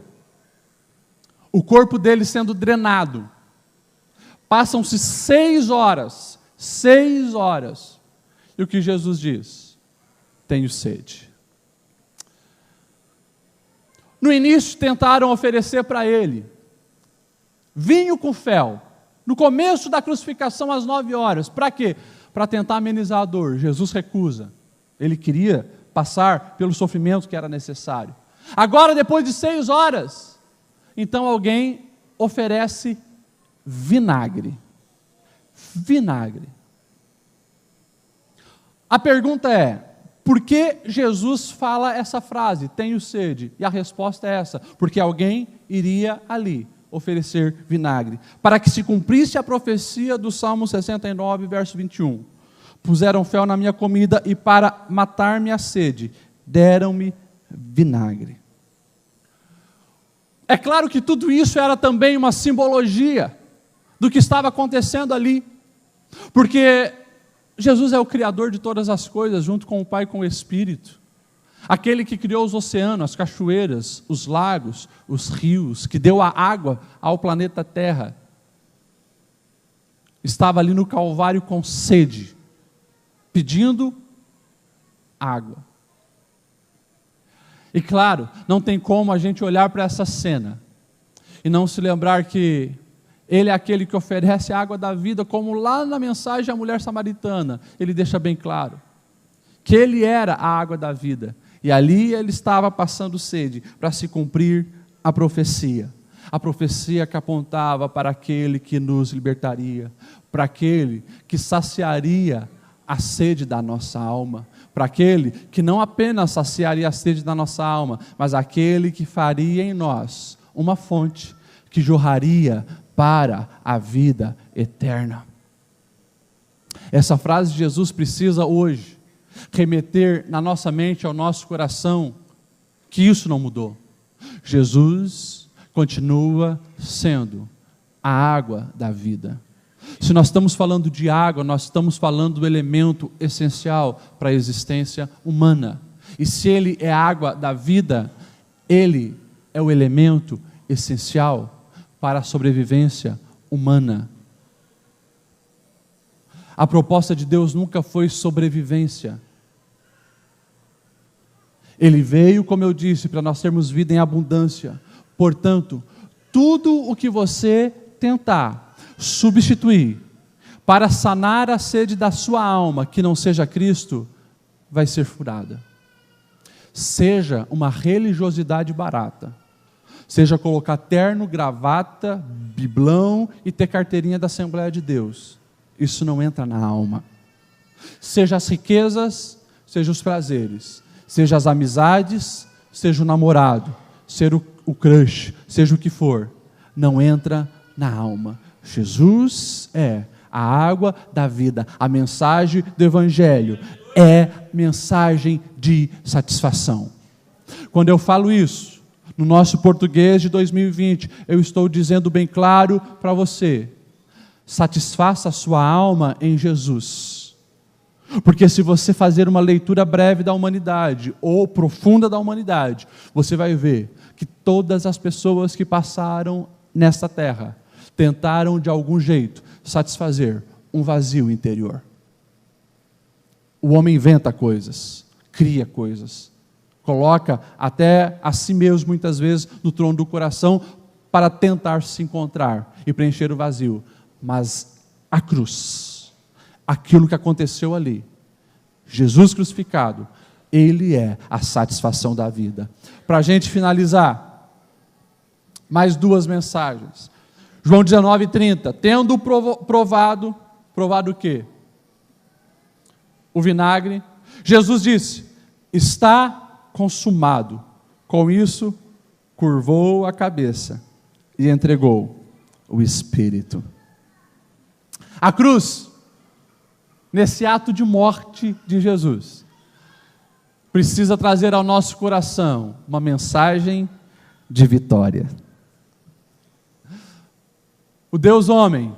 O corpo dele sendo drenado. Passam-se 6 horas. 6 horas. E o que Jesus diz? Tenho sede. No início tentaram oferecer para ele vinho com fel. No começo da crucificação às 9 horas. Para quê? Para tentar amenizar a dor. Jesus recusa. Ele queria passar pelo sofrimento que era necessário. Agora, depois de 6 horas... Então alguém oferece vinagre. vinagre. A pergunta é, por que Jesus fala essa frase, tenho sede? E a resposta é essa, porque alguém iria ali oferecer vinagre, para que se cumprisse a profecia do Salmo 69, verso 21. Puseram fel na minha comida e para matar-me a sede, deram-me vinagre. É claro que tudo isso era também uma simbologia do que estava acontecendo ali, porque Jesus é o Criador de todas as coisas, junto com o Pai e com o Espírito. Aquele que criou os oceanos, as cachoeiras, os lagos, os rios, que deu a água ao planeta Terra. Estava ali no Calvário com sede, pedindo água. E claro, não tem como a gente olhar para essa cena e não se lembrar que Ele é aquele que oferece a água da vida, como lá na mensagem à mulher samaritana, Ele deixa bem claro, que Ele era a água da vida, e ali Ele estava passando sede, para se cumprir a profecia que apontava para aquele que nos libertaria, para aquele que saciaria a sede da nossa alma, para aquele que não apenas saciaria a sede da nossa alma, mas aquele que faria em nós uma fonte que jorraria para a vida eterna. Essa frase de Jesus precisa hoje remeter na nossa mente, ao nosso coração, que isso não mudou. Jesus continua sendo a água da vida. Se nós estamos falando de água, nós estamos falando do elemento essencial para a existência humana. E se Ele é a água da vida, Ele é o elemento essencial para a sobrevivência humana. A proposta de Deus nunca foi sobrevivência. Ele veio, como eu disse, para nós termos vida em abundância. Portanto, tudo o que você tentar substituir para sanar a sede da sua alma, que não seja Cristo, vai ser furada. Seja uma religiosidade barata, seja colocar terno, gravata, biblão e ter carteirinha da Assembleia de Deus, isso não entra na alma. Seja as riquezas, seja os prazeres, seja as amizades, seja o namorado, seja o crush, seja o que for, não entra na alma. Jesus é a água da vida. A mensagem do Evangelho é mensagem de satisfação. Quando eu falo isso, no nosso português de 2020, eu estou dizendo bem claro para você: satisfaça a sua alma em Jesus. Porque se você fazer uma leitura breve da humanidade, ou profunda da humanidade, você vai ver que todas as pessoas que passaram nesta terra tentaram de algum jeito satisfazer um vazio interior. O homem inventa coisas, cria coisas, coloca até a si mesmo muitas vezes no trono do coração para tentar se encontrar e preencher o vazio. Mas a cruz, aquilo que aconteceu ali, Jesus crucificado, Ele é a satisfação da vida. Para a gente finalizar, mais duas mensagens. João 19:30, tendo provado o quê? O vinagre, Jesus disse, está consumado. Com isso, curvou a cabeça e entregou o Espírito. A cruz, nesse ato de morte de Jesus, precisa trazer ao nosso coração uma mensagem de vitória. O Deus homem,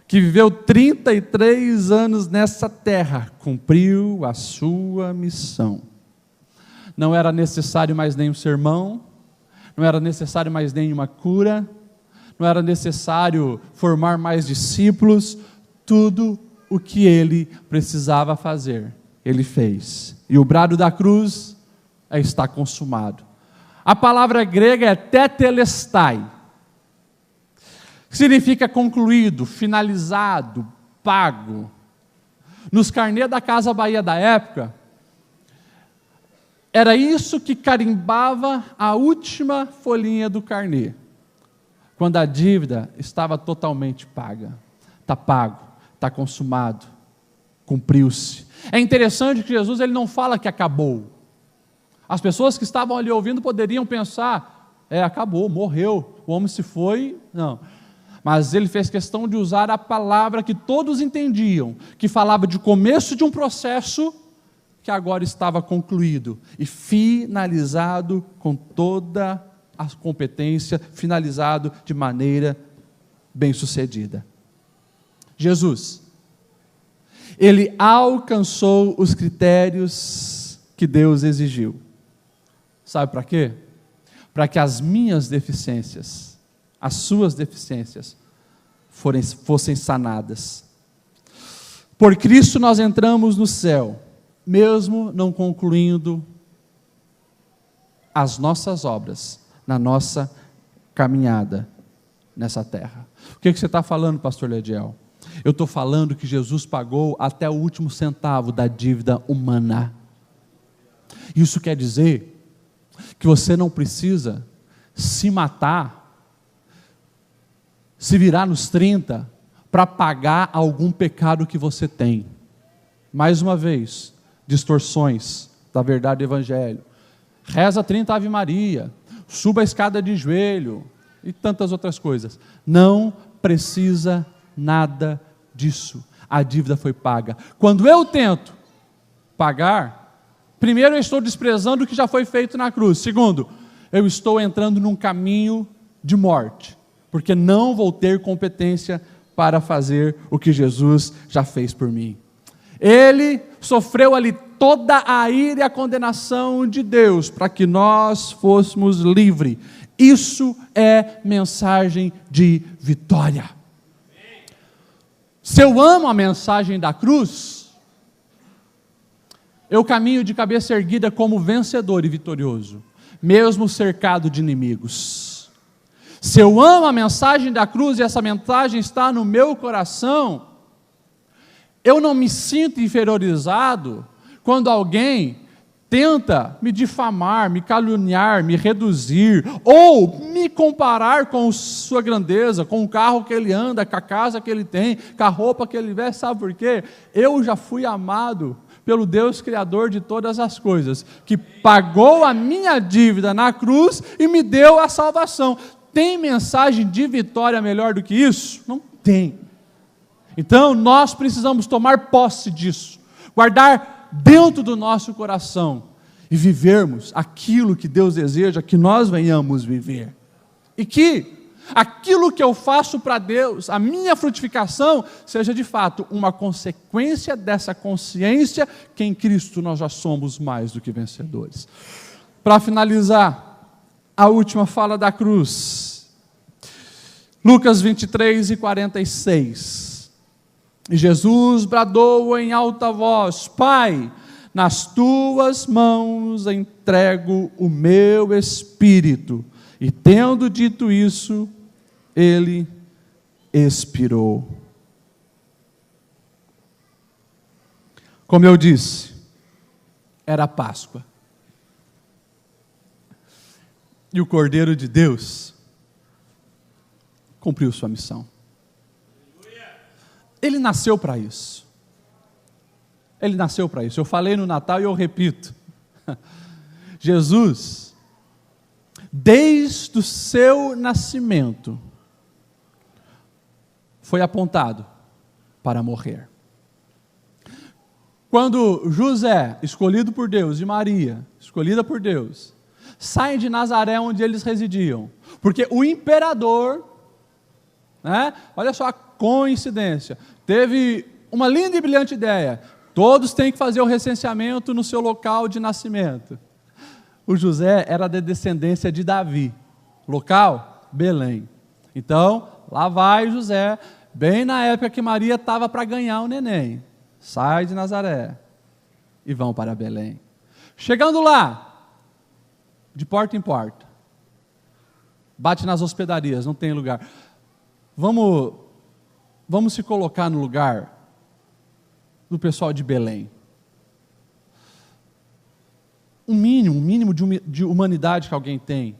que viveu 33 anos nessa terra, cumpriu a sua missão. Não era necessário mais nenhum sermão, não era necessário mais nenhuma cura, não era necessário formar mais discípulos, tudo o que ele precisava fazer, ele fez. E o brado da cruz é está consumado. A palavra grega é tetelestai, que significa concluído, finalizado, pago. Nos carnês da Casa Bahia da época, era isso que carimbava a última folhinha do carnê, quando a dívida estava totalmente paga. Está pago, está consumado, cumpriu-se. É interessante que Jesus ele não fala que acabou. As pessoas que estavam ali ouvindo poderiam pensar, acabou, morreu, o homem se foi, não. Mas ele fez questão de usar a palavra que todos entendiam, que falava de começo de um processo que agora estava concluído e finalizado com toda a competência, finalizado de maneira bem-sucedida. Jesus, ele alcançou os critérios que Deus exigiu. Sabe para quê? Para que as minhas deficiências, as suas deficiências, fossem sanadas. Por Cristo nós entramos no céu, mesmo não concluindo as nossas obras na nossa caminhada nessa terra. O que você está falando, pastor Lediel? Eu estou falando que Jesus pagou até o último centavo da dívida humana. Isso quer dizer que você não precisa se matar, se virar nos 30, para pagar algum pecado que você tem. Mais uma vez, distorções da verdade do Evangelho. Reza 30 Ave Maria, suba a escada de joelho e tantas outras coisas. Não precisa nada disso. A dívida foi paga. Quando eu tento pagar, primeiro, eu estou desprezando o que já foi feito na cruz. Segundo, eu estou entrando num caminho de morte, porque não vou ter competência para fazer o que Jesus já fez por mim. Ele sofreu ali toda a ira e a condenação de Deus, para que nós fôssemos livres. Isso é mensagem de vitória. Se eu amo a mensagem da cruz, eu caminho de cabeça erguida como vencedor e vitorioso, mesmo cercado de inimigos. Se eu amo a mensagem da cruz e essa mensagem está no meu coração, eu não me sinto inferiorizado quando alguém tenta me difamar, me caluniar, me reduzir, ou me comparar com sua grandeza, com o carro que ele anda, com a casa que ele tem, com a roupa que ele veste. Sabe por quê? Eu já fui amado pelo Deus Criador de todas as coisas, que pagou a minha dívida na cruz e me deu a salvação. Tem mensagem de vitória melhor do que isso? Não tem. Então nós precisamos tomar posse disso, guardar dentro do nosso coração e vivermos aquilo que Deus deseja que nós venhamos viver. E que aquilo que eu faço para Deus, a minha frutificação, seja de fato uma consequência dessa consciência que em Cristo nós já somos mais do que vencedores. Para finalizar, a última fala da cruz, Lucas 23 e 46. E Jesus bradou em alta voz: Pai, nas tuas mãos entrego o meu espírito. E tendo dito isso, ele expirou. Como eu disse, era Páscoa. E o Cordeiro de Deus cumpriu sua missão. Ele nasceu para isso. Ele nasceu para isso. Eu falei no Natal e eu repito. Jesus, desde o seu nascimento, foi apontado para morrer. Quando José, escolhido por Deus, e Maria, escolhida por Deus, saem de Nazaré onde eles residiam, porque o imperador, olha só a coincidência, teve uma linda e brilhante ideia: todos têm que fazer o recenseamento no seu local de nascimento. O José era da descendência de Davi, local, Belém. Então, lá vai José, bem na época que Maria estava para ganhar o neném, sai de Nazaré e vão para Belém. Chegando lá, de porta em porta, bate nas hospedarias, não tem lugar. Vamos se colocar no lugar do pessoal de Belém. Um mínimo de humanidade que alguém tem,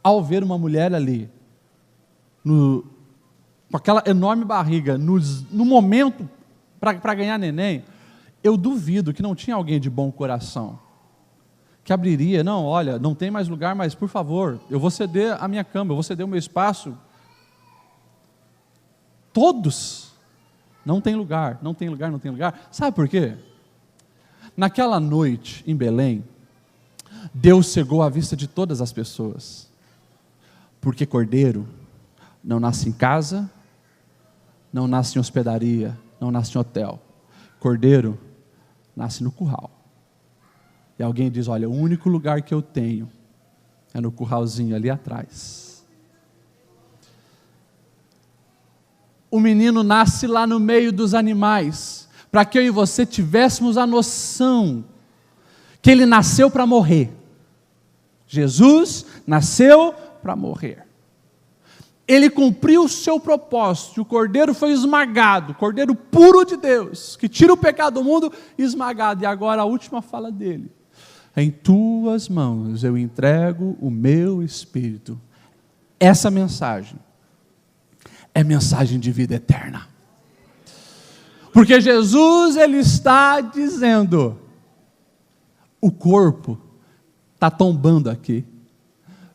ao ver uma mulher ali, com aquela enorme barriga, no momento para ganhar neném, eu duvido que não tinha alguém de bom coração que abriria, não, olha, não tem mais lugar, mas por favor, eu vou ceder a minha cama, eu vou ceder o meu espaço. Todos, não tem lugar, não tem lugar, não tem lugar. Sabe por quê? Naquela noite em Belém, Deus cegou a vista de todas as pessoas, porque cordeiro não nasce em casa, não nasce em hospedaria, não nasce em hotel. Cordeiro nasce no curral. E alguém diz, olha, o único lugar que eu tenho é no curralzinho ali atrás. O menino nasce lá no meio dos animais, para que eu e você tivéssemos a noção que ele nasceu para morrer. Jesus nasceu para morrer. Ele cumpriu o seu propósito, o cordeiro foi esmagado, o cordeiro puro de Deus, que tira o pecado do mundo, esmagado. E agora a última fala dele: em tuas mãos eu entrego o meu espírito. Essa mensagem é mensagem de vida eterna. Porque Jesus, ele está dizendo, o corpo está tombando aqui,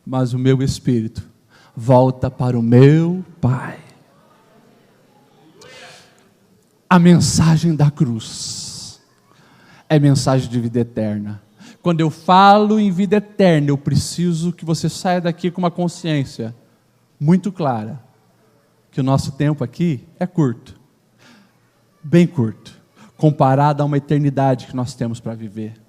mas o meu espírito volta para o meu Pai. A mensagem da cruz é mensagem de vida eterna. Quando eu falo em vida eterna, eu preciso que você saia daqui com uma consciência muito clara, que o nosso tempo aqui é curto, bem curto, comparado a uma eternidade que nós temos para viver.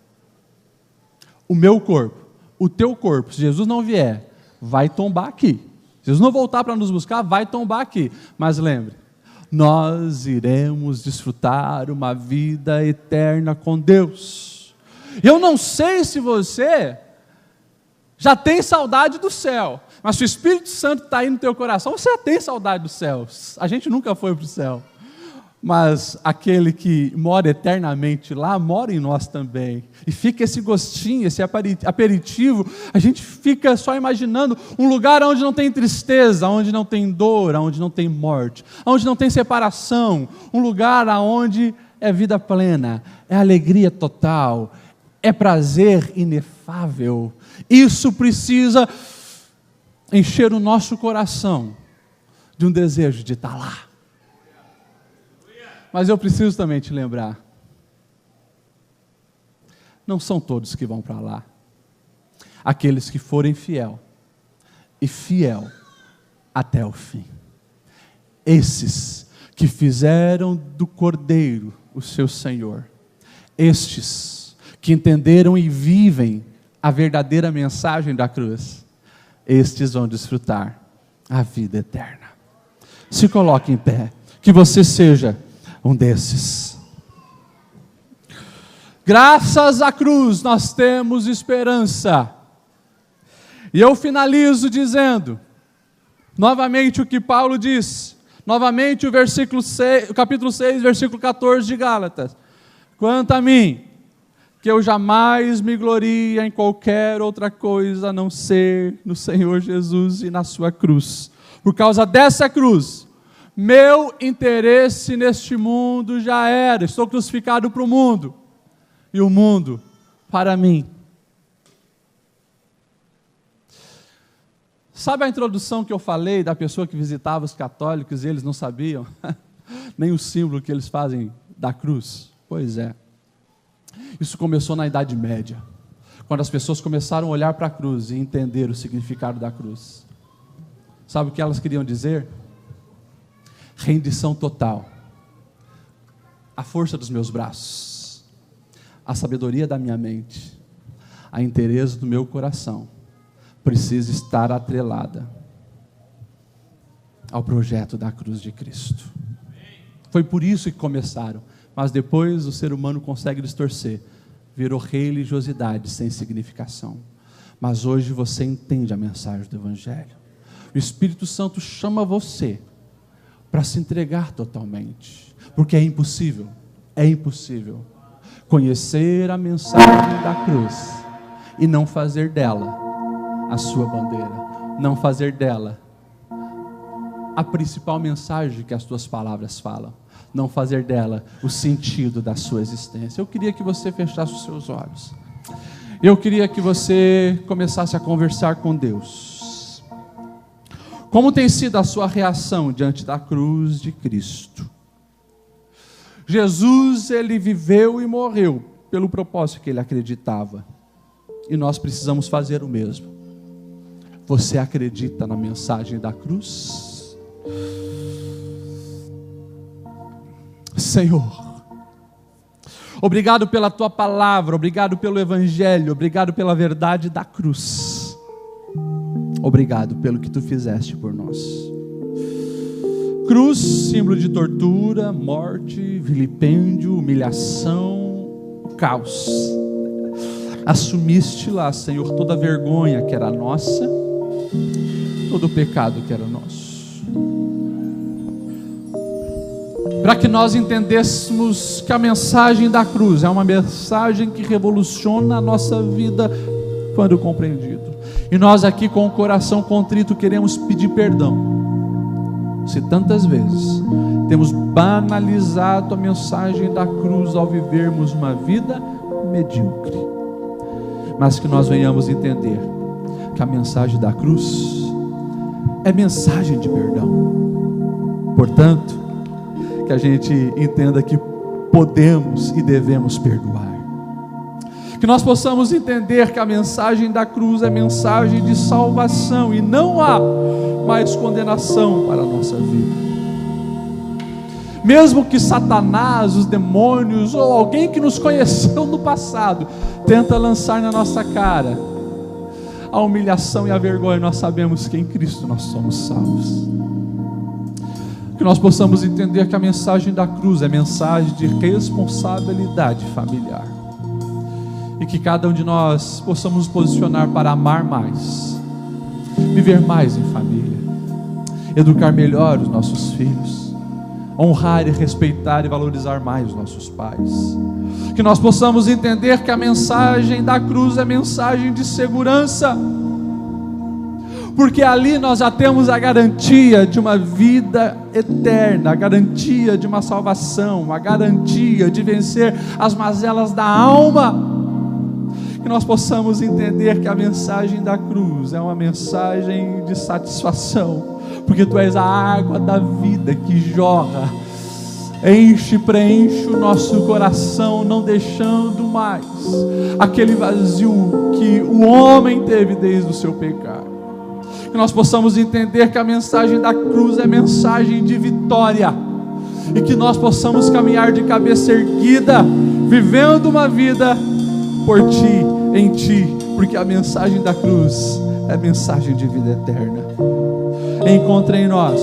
O meu corpo, o teu corpo, se Jesus não vier, vai tombar aqui. Se Jesus não voltar para nos buscar, vai tombar aqui. Mas lembre, nós iremos desfrutar uma vida eterna com Deus. Eu não sei se você já tem saudade do céu, mas se o Espírito Santo está aí no teu coração, você já tem saudade do céu. A gente nunca foi para o céu, mas aquele que mora eternamente lá, mora em nós também. E fica esse gostinho, esse aperitivo, a gente fica só imaginando um lugar onde não tem tristeza, onde não tem dor, onde não tem morte, onde não tem separação, um lugar onde é vida plena, é alegria total, é prazer inefável. Isso precisa encher o nosso coração de um desejo de estar lá. Mas eu preciso também te lembrar, não são todos que vão para lá. Aqueles que forem fiel, e fiel até o fim. Esses que fizeram do Cordeiro o seu Senhor. Estes que entenderam e vivem a verdadeira mensagem da cruz. Estes vão desfrutar a vida eterna. Se coloque em pé, que você seja um desses. Graças à cruz nós temos esperança. E eu finalizo dizendo, novamente o que Paulo diz, novamente o capítulo 6, versículo 14 de Gálatas. Quanto a mim, que eu jamais me glorie em qualquer outra coisa a não ser no Senhor Jesus e na sua cruz. Por causa dessa cruz, meu interesse neste mundo já era, estou crucificado para o mundo, e o mundo para mim. Sabe a introdução que eu falei da pessoa que visitava os católicos e eles não sabiam nem o símbolo que eles fazem da cruz? Pois é, isso começou na Idade Média, quando as pessoas começaram a olhar para a cruz e entender o significado da cruz. Sabe o que elas queriam dizer? Rendição total, a força dos meus braços, a sabedoria da minha mente, a interesse do meu coração, precisa estar atrelada ao projeto da cruz de Cristo. Foi por isso que começaram, mas depois o ser humano consegue distorcer, virou religiosidade sem significação. Mas hoje você entende a mensagem do Evangelho. O Espírito Santo chama você para se entregar totalmente, porque é impossível conhecer a mensagem da cruz e não fazer dela a sua bandeira, não fazer dela a principal mensagem que as tuas palavras falam, não fazer dela o sentido da sua existência. Eu queria que você fechasse os seus olhos. Eu queria que você começasse a conversar com Deus. Como tem sido a sua reação diante da cruz de Cristo? Jesus, ele viveu e morreu pelo propósito que ele acreditava. E nós precisamos fazer o mesmo. Você acredita na mensagem da cruz? Senhor, obrigado pela tua palavra, obrigado pelo evangelho, obrigado pela verdade da cruz. Obrigado pelo que tu fizeste por nós. Cruz, símbolo de tortura, morte, vilipêndio, humilhação, caos. Assumiste lá, Senhor, toda a vergonha que era nossa, todo o pecado que era nosso. Para que nós entendêssemos que a mensagem da cruz é uma mensagem que revoluciona a nossa vida quando compreendido. E nós aqui com o coração contrito queremos pedir perdão, se tantas vezes temos banalizado a mensagem da cruz ao vivermos uma vida medíocre. Mas que nós venhamos entender que a mensagem da cruz é mensagem de perdão. Portanto, que a gente entenda que podemos e devemos perdoar. Que nós possamos entender que a mensagem da cruz é mensagem de salvação e não há mais condenação para a nossa vida. Mesmo que Satanás, os demônios ou alguém que nos conheceu no passado tenta lançar na nossa cara a humilhação e a vergonha, nós sabemos que em Cristo nós somos salvos. Que nós possamos entender que a mensagem da cruz é mensagem de responsabilidade familiar. E que cada um de nós possamos nos posicionar para amar mais, viver mais em família, educar melhor os nossos filhos, honrar e respeitar e valorizar mais os nossos pais. Que nós possamos entender que a mensagem da cruz é mensagem de segurança, porque ali nós já temos a garantia de uma vida eterna, a garantia de uma salvação, a garantia de vencer as mazelas da alma. Que nós possamos entender que a mensagem da cruz é uma mensagem de satisfação, porque tu és a água da vida que jorra, enche e preenche o nosso coração, não deixando mais aquele vazio que o homem teve desde o seu pecado. Que nós possamos entender que a mensagem da cruz é mensagem de vitória, e que nós possamos caminhar de cabeça erguida, vivendo uma vida por ti, em ti, porque a mensagem da cruz é mensagem de vida eterna. Encontre em nós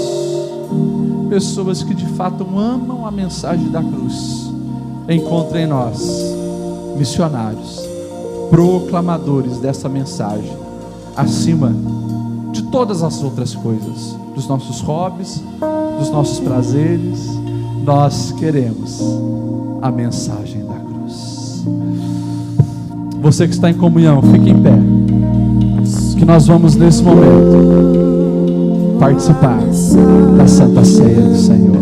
pessoas que de fato amam a mensagem da cruz. Encontre em nós missionários, proclamadores dessa mensagem, acima de todas as outras coisas, dos nossos hobbies, dos nossos prazeres. Nós queremos a mensagem da cruz. Você que está em comunhão, fique em pé, que nós vamos nesse momento participar da Santa Ceia do Senhor.